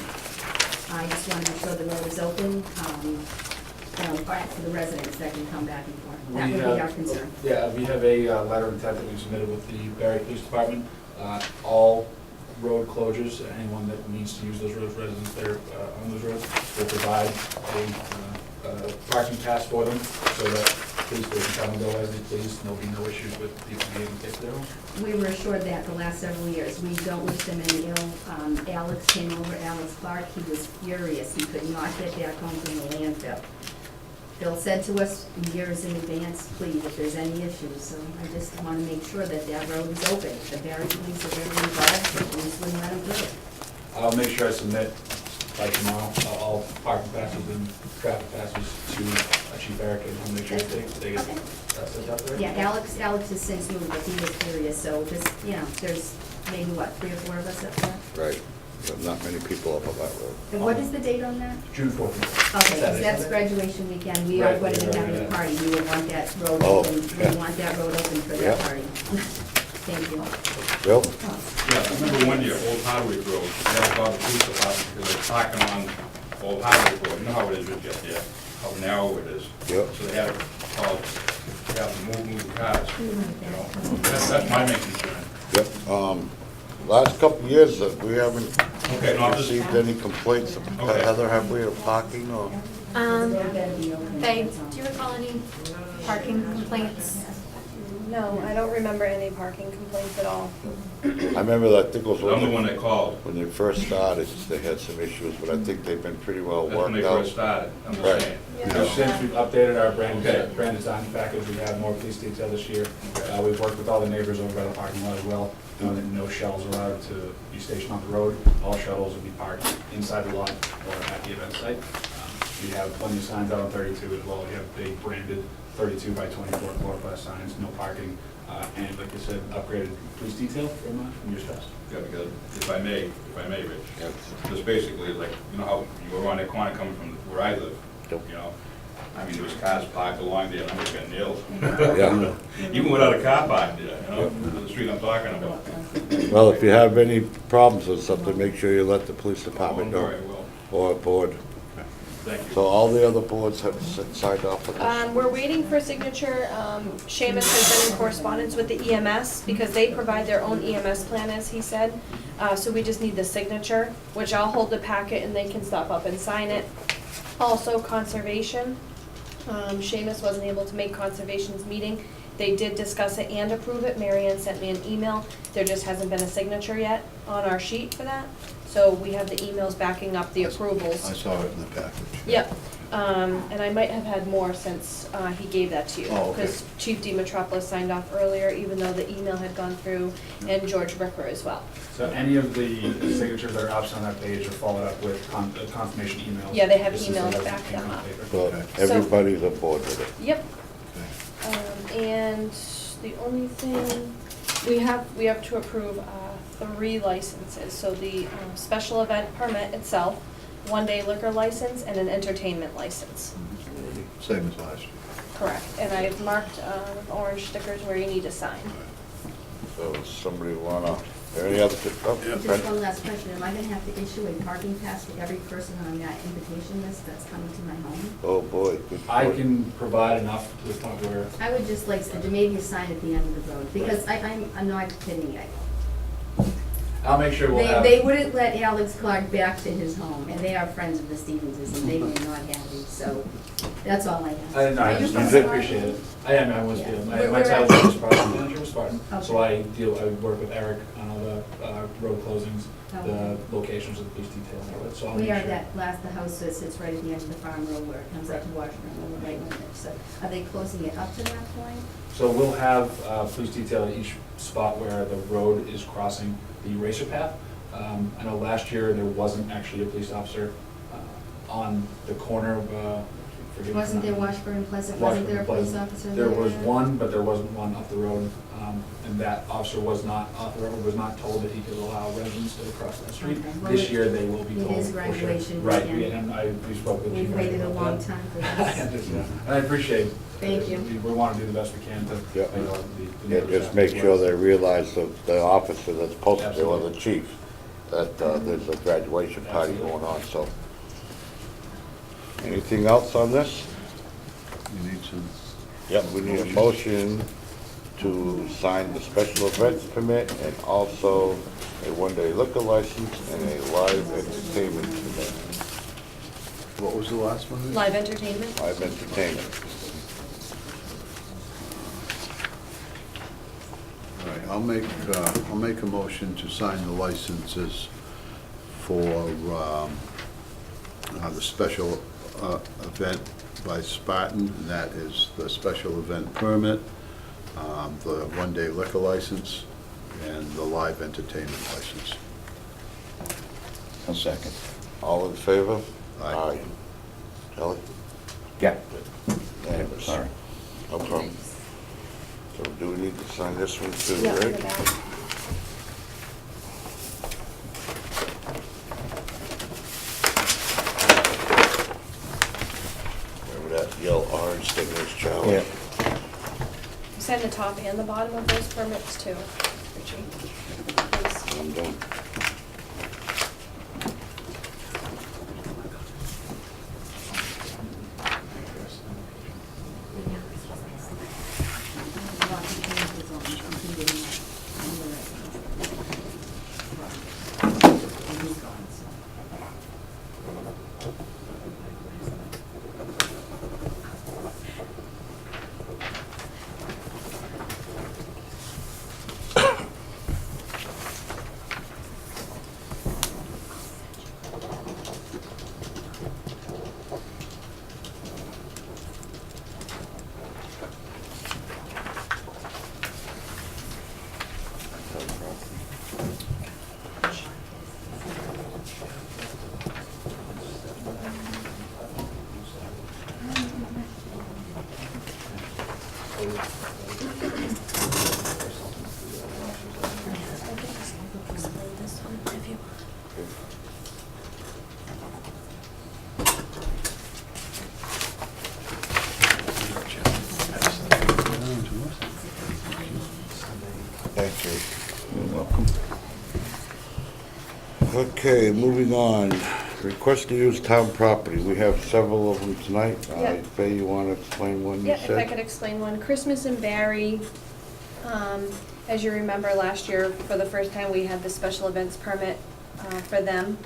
I just want to make sure the road is open, for the residents that can come back and forth. That would be our concern. Yeah, we have a letter of intent that we submitted with the Barry Police Department. All road closures, anyone that needs to use those roads, residents that are on those roads, will provide a parking pass for them, so that police they can come and go as they please, and there'll be no issues with people being able to get to their homes. We were assured that the last several years. We don't wish them any ill. Alex came over, Alex Clark, he was furious. He could not get back home from the landfill. Bill said to us years in advance, please, if there's any issues, so I just want to make sure that that road is open. The Barry police are very involved, the police wouldn't let them through. I'll make sure I submit by tomorrow all parking passes and traffic passes to Chief Eric, and I'll make sure they get sent out there. Yeah, Alex has since moved, but he was furious, so just, there's maybe, 3 or 4 of us up there? Right, but not many people up on that road. And what is the date on that? June 14th. Okay, 'cause Saturday. that's graduation weekend, we are Right, going to be yeah, having a yeah. party, we would want that road Oh, open, yeah. we want that road open for Yeah. that party. Thank you. Bill? Yeah, I remember one year, Old Hardwick Road, they had called the police department because they're parking on Old Hardwick Road. You know how it is with you there, how narrow it is. Yep. So they had to call, they have to move the cars, you know. That's my main concern. Yep, last couple of years, we haven't Okay, no, I'm just, received any complaints. Okay. Heather, have we, of parking or? Faye, do you recall any parking complaints? No, I don't remember any parking complaints at all. I remember that, I think it was I'm the one that called. when they first started, they had some issues, but I think they've been pretty well That's when they worked out. first started, I'm just Right. saying. Since we've updated our Okay. brand design package, we have more police detail this year. We've worked with all the neighbors over by the parking lot as well, that no shuttles are allowed to be stationed on the road. All shuttles will be parked inside the lot or at the event site. We have plenty of signs out on 32 as well. We have big branded 32 by 24 chloroplast signs, no parking, and like I said, upgraded police detail from years past. Yeah, because if I may, Rich, Yes. just basically, like, you know how you were on that corner coming from where I live, Yep. you know? I mean, there was cars parked along there, and I'm just getting nailed. Yeah, Even without a car parked there, you know, the street I'm talking about. well, if you have any problems with something, make sure you let the police Oh, department I'm know, very well, or board. thank you. So all the other boards have signed off on this? We're waiting for signature. Seamus has been in correspondence with the EMS because they provide their own EMS plan, as he said. So we just need the signature, which I'll hold the packet and they can stop up and sign it. Also, conservation. Seamus wasn't able to make conservation's meeting. They did discuss it and approve it. Marianne sent me an email. There just hasn't been a signature yet on our sheet for that. So we have the emails backing up the approvals. I saw it in the package. Yep, and I might have had more since he gave that to you. Oh, okay. Because Chief DiMitropoulos signed off earlier, even though the email had gone through, and George Ricker as well. So any of the signatures that are optional on that page are followed up with confirmation emails. Yeah, they have Just as emails it back has them ink on up. paper. So Okay. everybody's aboard with it? Yep, Okay. and the only thing, we have to approve 3 licenses. So the special event permit itself, 1-day liquor license, and an entertainment license. Same as last year. Correct, and I've marked orange stickers where you need to sign. So somebody wanna, any other, oh, Just Brenda? one last question, am I gonna have to issue a parking pass to every person on that invitation list that's coming to my home? Oh, boy. good I point. can provide enough to the point where I would just like, maybe a sign at the end of the road, because I'm not kidding you. I'll make sure we'll They, have. they wouldn't let Alex Clark back to his home, and they are friends of the Stevenses, and they were not happy, so that's all I have. I Are you from appreciate Spartan? it. I am, I was, Yeah. my Where title at? is Spartan, manager of Spartan. So Okay. I work with Eric on all the road closings, Okay. the locations of the police detail and all that, so I'll We make are sure. the house that sits right at the end of the farm road where it comes up to Washington on the right limit. So are they closing it up to that point? So we'll have police detail at each spot where the road is crossing the racer path. I know last year there wasn't actually a police officer on the corner of, forgive me. Wasn't there Washburn Pleasant, wasn't there a police officer there? There was one, but there wasn't one up the road, and that officer was not authorized, was not told that he could allow residents to cross that street. Okay. Well, This year, they will be it told. is for sure. graduation Right, weekend. we spoke with you. We've waited a about long that. time for I this. understand, and I appreciate. Thank you. We want to do the best we can to. Yeah. you know, the Yeah, neighbors just have make as sure well. they realize that the officer that's posted there, or the Absolutely. chief, that there's a graduation party going on, so. Anything else on this? You need some, Yep, we need a motion to sign the special events permit and also a one-day liquor license and a live entertainment permit. what was the last one? Live entertainment? Live entertainment. All right, I'll make a motion to sign the licenses for the special event by Spartan, and that is the special event permit, the one-day liquor license, and the live entertainment license. A second. All in favor? Aye. Kelly? Yeah. Unanimous. Sorry. No problem. So do we need to sign this one too, Yeah, in the right? back. Remember that yellow orange thing was Charlie? Yeah. Sign the top and the bottom of those permits too, Richie. Please. I'm done. Washington is on, including the residents. And he's gone, so. Thank you. You're welcome. Okay, moving on. Request to use town property. We have several of them tonight. Yeah. Faye, you want to explain one you Yeah, if I said? could explain one. Christmas in Barry, as you remember last year, for the first time, we had the special events permit for them.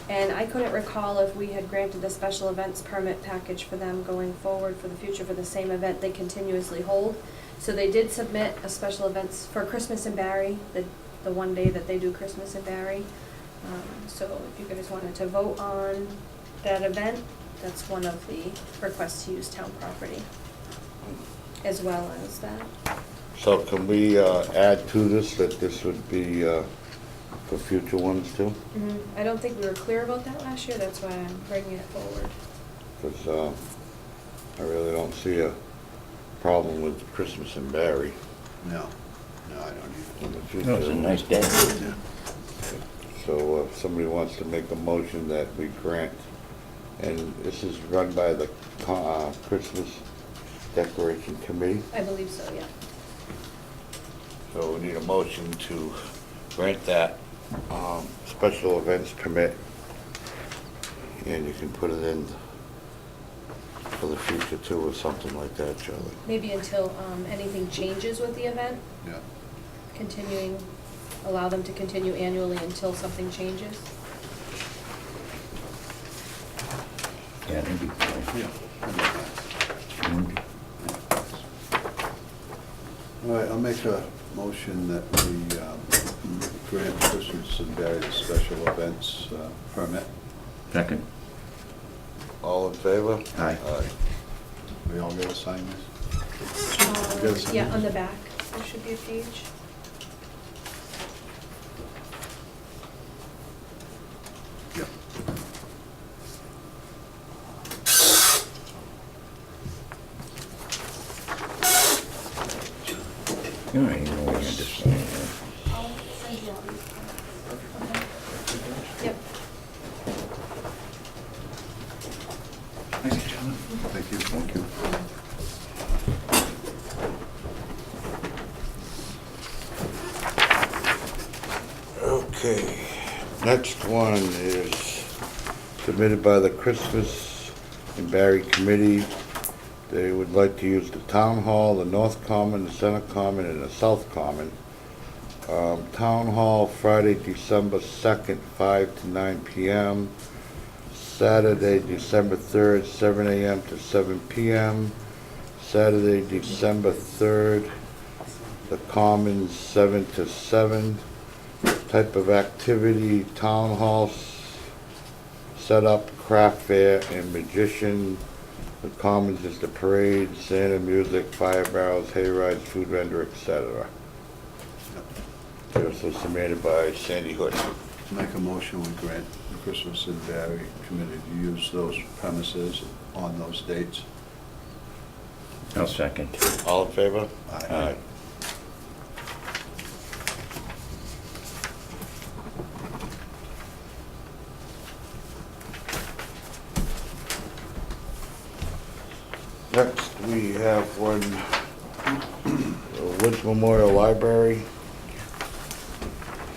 And I couldn't recall if we had granted the special events permit package for them going forward for the future for the same event they continuously hold. So they did submit a special events for Christmas in Barry, the one day that they do Christmas in Barry. So if you guys wanted to vote on that event, that's one of the requests to use town property, as well as that. So can we add to this that this would be for future ones too? I don't think we were clear about that last year, that's why I'm bringing it forward. Because I really don't see a problem with Christmas in Barry No, I don't either. in the future. No, it's a nice day. So if somebody wants to make a motion that we grant, and this is run by the Christmas Decoration Committee, I believe so, yeah. so we need a motion to grant that special events permit, and you can put it in for the future too, or something like that, Charlie. Maybe until anything changes with the event, Yeah. continuing allow them to continue annually until something changes. Yeah, that'd be cool. All right, I'll make a motion that we grant Christmas and Barry the special events permit. Second. All in favor? Aye. We all gotta sign this? You gotta sign Yeah, this? on the back, there should be a page. Yeah. You don't even know where you're just saying that. I'll send you all these. Okay. Yep. Thanks, gentlemen. Thank you, thank you. Okay, next one is submitted by the Christmas and Barry Committee. They would like to use the Town Hall, the North Common, the Center Common, and the South Common. Town Hall, Friday, December 2nd, 5 to 9 p.m. Saturday, December 3rd, 7 a.m. to 7 p.m. Saturday, December 3rd, the Commons, 7 to 7. Type of activity, Town Hall setup, craft fair, and magician. The Commons is the parade, Santa music, fire barrels, hay rides, food vendor, etc. Also submitted by Sandy Hood. Make a motion, we grant the Christmas and Barry Committee to use those premises on those dates. I'll second. All in favor? Aye. Next, we have one, Woods Memorial Library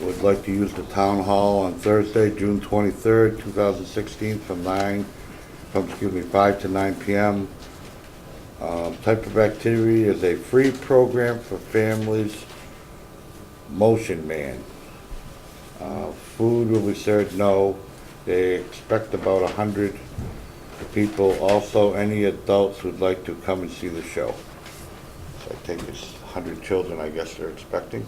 would like to use the town hall on Thursday, June 23rd, 2016, from 5 to 9 p.m. Type of activity is a free program for families, Motion Man. Food will be served, no. They expect about 100 people. Also, any adults who'd like to come and see the show. So I take it's 100 children, I guess they're expecting.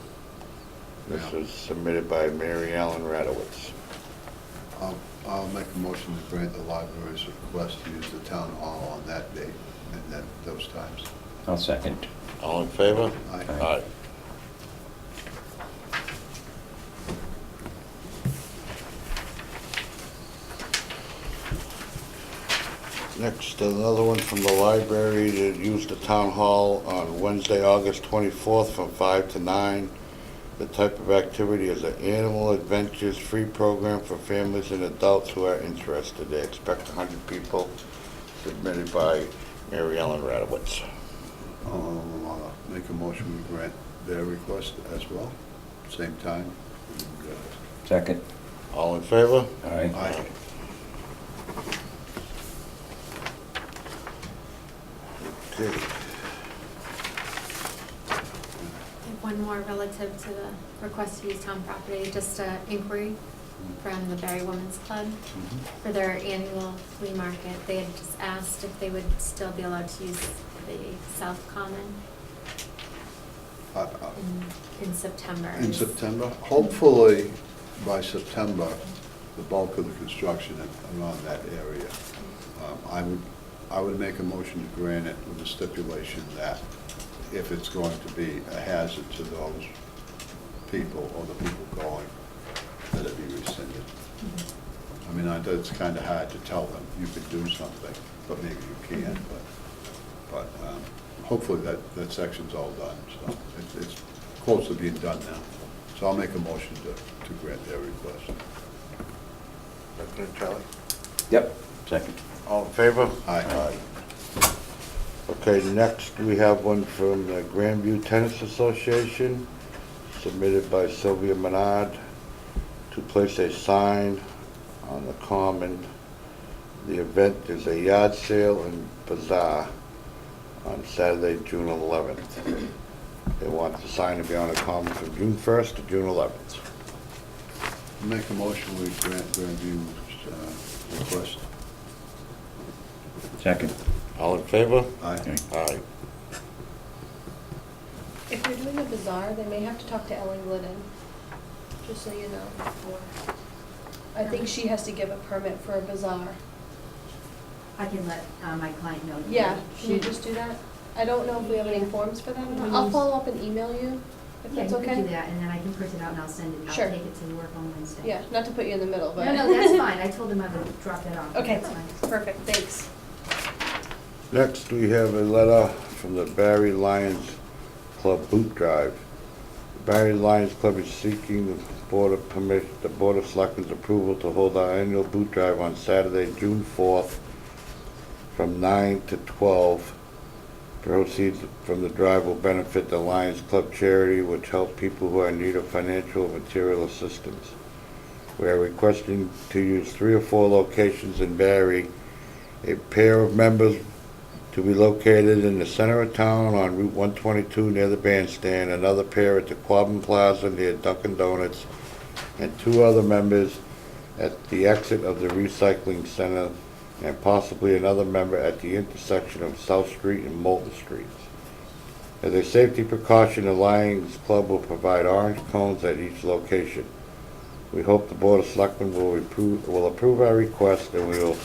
This Yeah. was submitted by Mary Ellen Radowitz. I'll make a motion to grant the library's request to use the town hall on that date and those times. I'll second. All in favor? Aye. Aye. Next, another one from the library to use the town hall on Wednesday, August 24th from 5 to 9. The type of activity is an animal adventures free program for families and adults who are interested. They expect 100 people, submitted by Mary Ellen Radowitz. I'll make a motion to grant their request as well, same time. And, Second. All in favor? Aye. Aye. Okay. One more relative to the request to use town property, just an inquiry from the Barry Women's Club for their annual flea market. They had just asked if they would still be allowed to use the South Common in September. In September, hopefully by September, the bulk of the construction around that area. I would make a motion to grant it with the stipulation that if it's going to be a hazard to those people or the people going, that it be rescinded. I mean, it's kind of hard to tell them you could do something, but maybe you can, but hopefully that section's all done, so it's close to being done now. So I'll make a motion to grant their request. Okay, Charlie? Yep. Second. All in favor? Aye. Okay, next we have one from the Grandview Tennis Association, submitted by Sylvia Menard, to place a sign on the common. The event is a yard sale and bazaar on Saturday, June 11th. They want the sign to be on the common from June 1st to June 11th. Make a motion, we grant Grandview's request. Second. All in favor? Aye. Aye. If you're doing a bazaar, they may have to talk to Ellen Glidden, just so you know. I think she has to give a permit for a bazaar. I can let my client know. Yeah, can you She- just do that? I don't know if we have any forms for that or not. I'll follow up and email you, if Yeah, that's you can okay. do that, and then I can print it out and I'll send it, Sure. I'll take it to work on Wednesday. Yeah, not to put you in the middle, but. No, no, that's fine, I told them I would drop that off. Okay, That's fine. perfect, thanks. Next, we have a letter from the Barry Lions Club Boot Drive. The Barry Lions Club is seeking the Board of Selectmen's approval to hold our annual boot drive on Saturday, June 4th, from 9 to 12. Proceeds from the drive will benefit the Lions Club charity, which helps people who are in need of financial and material assistance. We are requesting to use 3 or 4 locations in Barry. A pair of members to be located in the center of town on Route 122 near the bandstand, another pair at the Quabbin Plaza near Dunkin' Donuts, and 2 other members at the exit of the recycling center, and possibly another member at the intersection of South Street and Moulton Streets. As a safety precaution, the Lions Club will provide orange cones at each location. We hope the Board of Selectmen will approve our request, and we will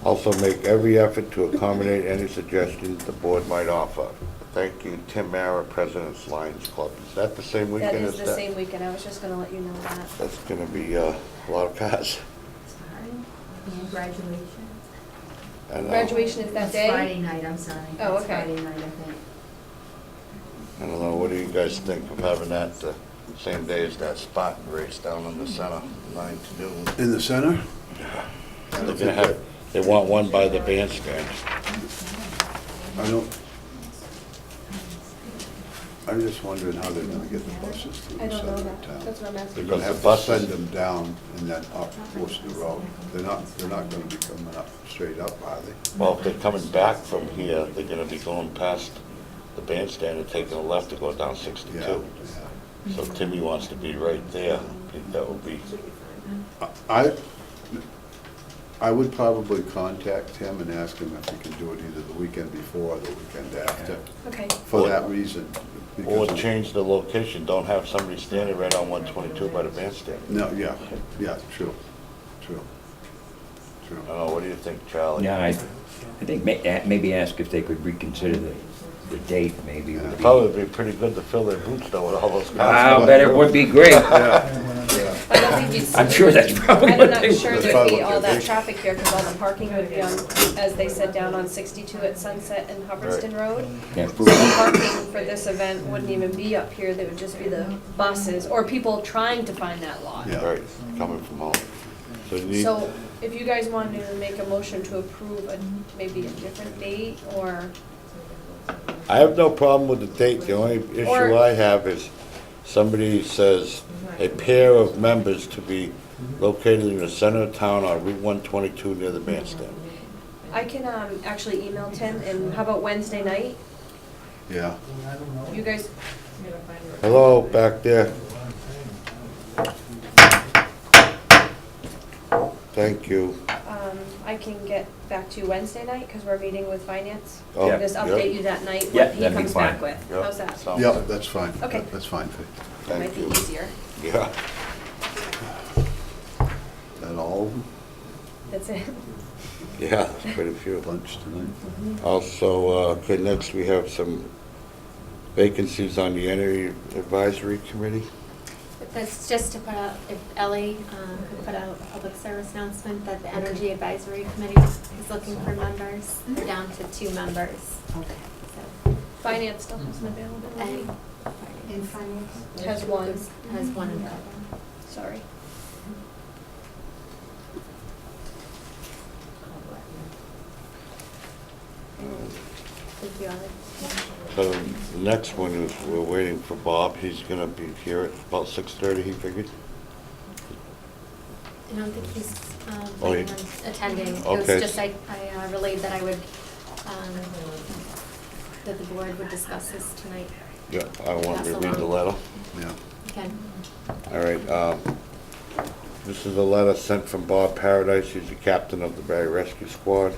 also make every effort to accommodate any suggestions the board might offer. Thank you, Tim Mara, President of Lions Club. Is that the same That weekend is as the that? same weekend, I was just gonna let you know that. That's gonna be a lot of cars. Sorry. And graduation. And, Graduation is that It's day? Friday night, I'm sorry. Oh, It's okay. Friday night, I think. I don't know, what do you guys think of having that the same day as that Spartan race down in the center, 9 to noon? In the center? They're gonna have, they want one by the bandstand. I don't, I'm just wondering how they're gonna get the buses through I the don't center know of that, town. that's what I'm They're asking. gonna have to Buses. send them down and then up Worcester Road. They're not gonna be coming up, straight up, are they? Well, if they're coming back from here, they're gonna be going past the bandstand and taking a left to go down 62. Yeah. So Timmy wants to be right there. I think that would be, I would probably contact him and ask him if he can do it either the weekend before or the weekend after, Okay, for that reason. or because- change the location, don't have somebody standing right on 122 by the bandstand. No, yeah, true. I don't know, what do you think, Charlie? Yeah, I think maybe ask if they could reconsider the date, maybe. would be- Probably be pretty good to fill their boots though with all those cars. I'll bet it would be great. I don't think you'd see. I'm sure that's probably I'm what not they sure would. there'd probably be what all they'd that be. traffic here, because all the parking would be on, as they said, down on 62 at Sunset and Hubbardston Road. Yeah. So the parking for this event wouldn't even be up here, they would just be the buses, or people trying to find that lot. Yeah. Right, coming from home. So you need, So if you guys wanted to make a motion to approve maybe a different date, or, I have no problem with the date, the only issue Or- I have is somebody says a pair of members to be located in the center of town on Route 122 near the bandstand. I can actually email Tim, and how about Wednesday night? Yeah. You guys, Hello, back there. Thank you. I can get back to you Wednesday night, because we're meeting with finance. Oh, And just yeah. update you that night, Yeah, what he that'd be comes fine. back with. Yep. How's that? Sounds Yeah, good. that's fine. Okay. That's fine. That might Thank be you. easier. Yeah. That all of them? That's it. Yeah, there's quite a few. Lunch tonight? Also, okay, next we have some vacancies on the Energy Advisory Committee. That's just to put out, if Ellie could put out a public service announcement that the Energy Advisory Committee is looking for members. We're down to 2 members. Okay. So, Finance still has an availability. and finance Has one. has one available. Sorry. Thank you, Ellie. So the next one is, we're waiting for Bob. He's gonna be here at about 6:30, he figured. I don't think he's Oh, planning he- on attending. It Okay. was just, I relayed that I would, that the board would discuss this tonight. Yeah, I want to read the letter. Yeah. Okay. All right, this is a letter sent from Bob Paradise, he's the captain of the Barry Rescue Squad.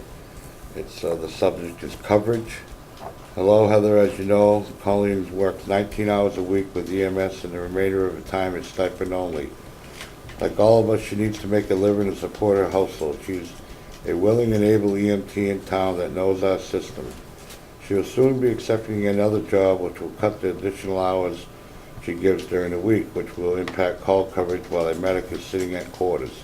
It's, the subject is coverage. Hello, Heather, as you know, Colleen works 19 hours a week with EMS and the remainder of the time is stipend only. Like all of us, she needs to make a living and support her household. She's a willing and able EMT in town that knows our system. She will soon be accepting another job which will cut the additional hours she gives during the week, which will impact call coverage while a medic is sitting at quarters.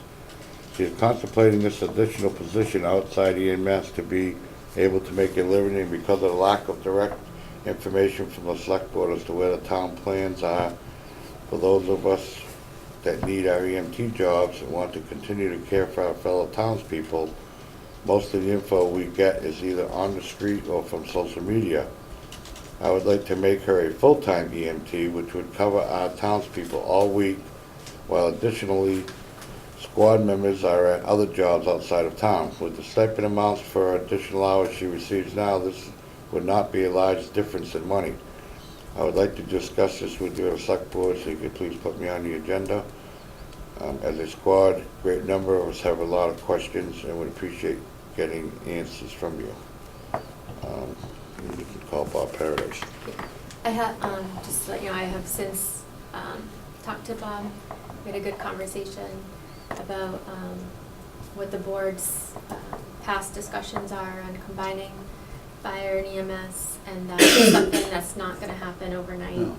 She is contemplating this additional position outside EMS to be able to make a living, and because of the lack of direct information from the select board as to where the town plans are for those of us that need our EMT jobs and want to continue to care for our fellow townspeople, most of the info we get is either on the street or from social media. I would like to make her a full-time EMT, which would cover our townspeople all week, while additionally, squad members are at other jobs outside of town. With the stipend amounts for additional hours she receives now, this would not be a large difference in money. I would like to discuss this with your select board, so you could please put me on the agenda. As a squad, great number of us have a lot of questions and would appreciate getting answers from you. You can call Bob Paradise. I have, just to let you know, I have since talked to Bob. We had a good conversation about what the board's past discussions are on combining fire and EMS, and that's something that's not gonna happen overnight. No.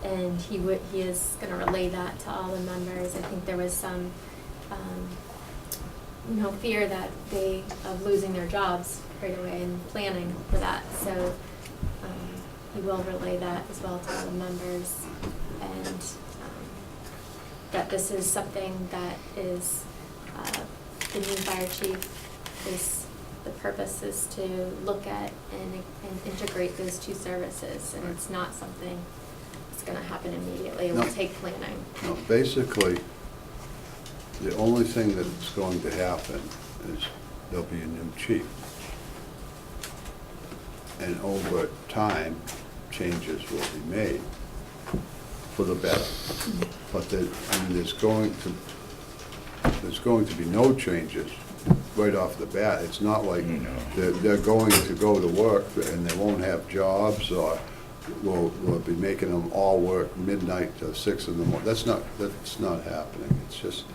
And he is gonna relay that to all the members. I think there was some, fear that of losing their jobs right away and planning for that. So, he will relay that as well to all the members, and, that this is something that is, the new fire chief the purpose is to look at and integrate those two services, and it's not something that's gonna happen immediately. It will No. take planning. No, basically, the only thing that's going to happen is there'll be a new chief. And over time, changes will be made for the better. But there's going to be no changes right off the bat. It's not like they're going to go to work and they won't have jobs, or we'll be making them all work midnight to 6 in the morning. That's not happening. It's just,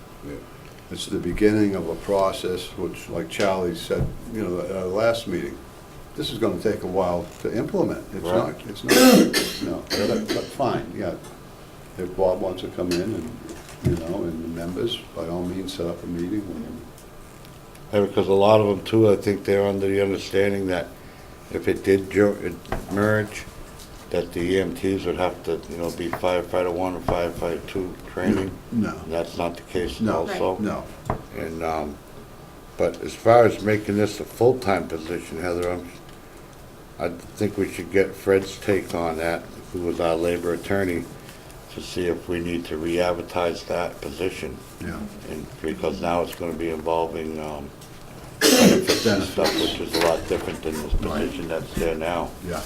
it's the beginning of a process, which, like Charlie said, at our last meeting, this is gonna take a while to implement. It's not, but fine, yeah. If Bob wants to come in and, and the members, by all means, set up a meeting with him. Yeah, because a lot of them too, I think they're under the understanding that if it did merge, that the EMTs would have to, be firefighter 1 or firefighter 2 training. No. And that's not the case No. also. No. And, but as far as making this a full-time position, Heather, I think we should get Fred's take on that, who was our labor attorney, to see if we need to re-advertise that position. Yeah. And because now it's gonna be involving, benefits and stuff, which is a lot different than this position that's there now. Yeah.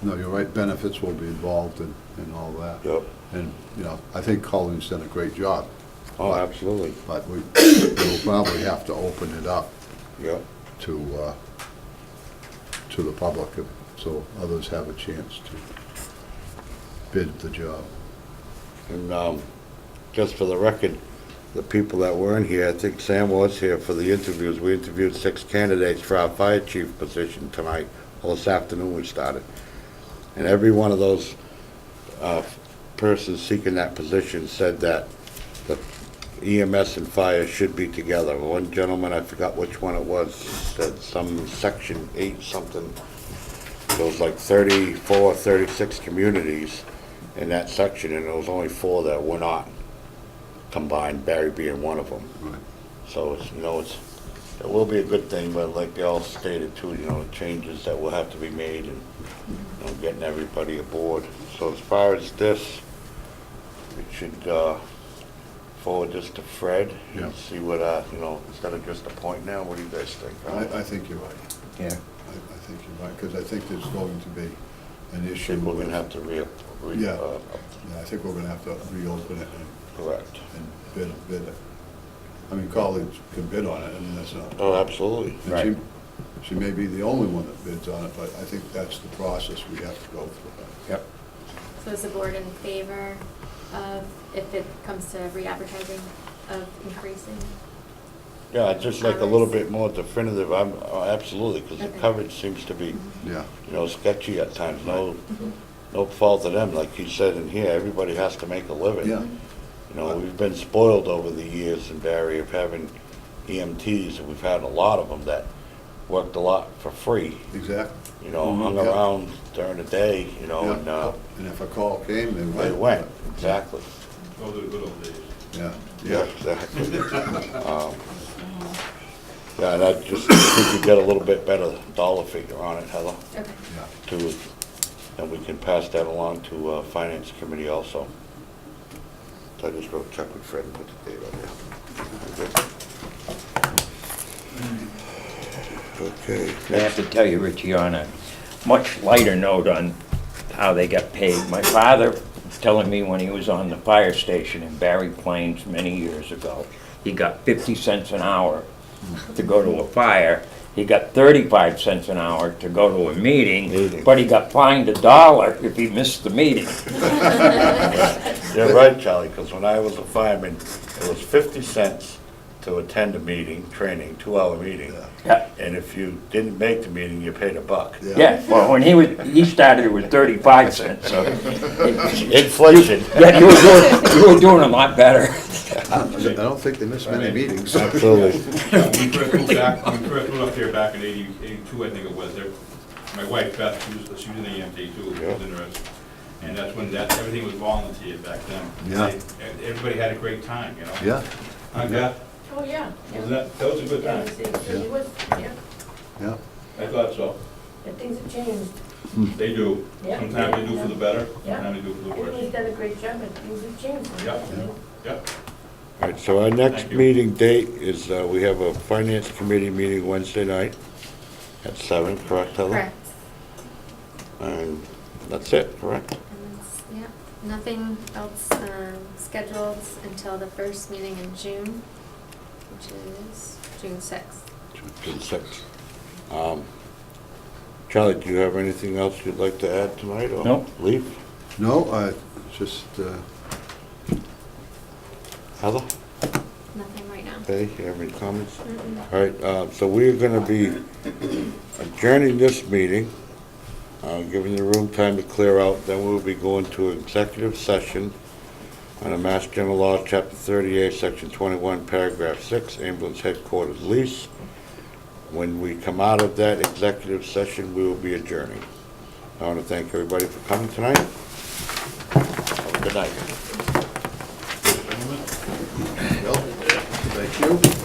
No, you're right, benefits will be involved in all that. Yep. And, I think Colleen's done a great job. Oh, absolutely. But we'll probably have to open it up Yep. to the public, so others have a chance to bid the job. And, just for the record, the people that weren't here, I think Sam was here for the interviews. We interviewed 6 candidates for our fire chief position tonight. Well, this afternoon we started. And every one of those persons seeking that position said that the EMS and fire should be together. One gentleman, I forgot which one it was, said some section 8 something. There was like 34, 36 communities in that section, and there was only 4 that were not combined, Barry being one of them. Right. So it will be a good thing, but like they all stated too, changes that will have to be made, and getting everybody aboard. So as far as this, we should forward this to Fred Yeah. and see what instead of just a point now. What do you guys think? I think you're right. Yeah. I think you're right, because I think there's going to be an I issue. think we're with- gonna have to Yeah. Yeah, I think we're gonna have to reopen it correct. and bid it. I mean, colleagues can bid on it, I mean, that's not. Oh, absolutely. And Right. she may be the only one that bids on it, but I think that's the process we have to go through. Yep. So is the board in favor of, if it comes to re-advertising, of increasing? Yeah, I'd just like a little bit more definitive, absolutely, because the Okay. coverage seems to be, Yeah, sketchy at times, no fault of them, like you said in here, everybody has to make a living. yeah, We've been spoiled over the years in Barry of having EMTs, and we've had a lot of them that worked a lot for free, exactly. hung Yeah. around during the day, and Yeah. And if a call came, they went, exactly. Those are the good old days. Yeah, Yeah, exactly. Yeah, and I just think we get a little bit better dollar figure on it, Heather, Okay. yeah. too, and we can pass that along to Finance Committee also. So I just wrote check with Fred and put the date on there. Okay. I have to tell you, Richie, on a much lighter note on how they got paid. My father was telling me when he was on the fire station in Barry Plains many years ago, he got 50 cents an hour to go to a fire. He got 35 cents an hour to go to a meeting, but he got fined $1 if he missed the meeting. You're right, Charlie, because when I was a fireman, it was 50 cents to attend a meeting, training, 2-hour meeting. Yeah. And if you didn't make the meeting, you paid $1. Yeah, well, when he started, it was 35 cents, so. Inflation. Yeah, you were doing a lot better. I don't think they miss many meetings. Absolutely. When we first moved up here back in 82, I think it was, my wife Beth, she was an EMT too, she was a nurse. And that's when everything was volunteer back then. Yeah. Everybody had a great time, Yeah, Huh, Beth? Oh, yeah. Wasn't that was a good Yeah, time. it was, yeah, yeah. I thought so. and things have changed. They do. Yeah. Sometimes they do for the better, Yeah. sometimes they do for the Everybody's worse. done a great job, but things have changed. Yep. Yep. All right, so our next Thank you. meeting date is, we have a Finance Committee meeting Wednesday night at 7, correct, Heather? Correct. And that's it, correct? And that's, yeah, nothing else scheduled until the first meeting in June, which is June 6th. June 6th. Charlie, do you have anything else you'd like to add tonight, or Nope. leave? No, just, Heather? Nothing right now. Okay, you have any comments? Mm-mm. All right, so we're gonna be adjourning this meeting, giving the room time to clear out, then we'll be going to executive session on a Mass General Law, Chapter 38, Section 21, Paragraph 6, Ambulance Headquarters Lease. When we come out of that executive session, we will be adjourning. I want to thank everybody for coming tonight. Have a good night. well, thank you.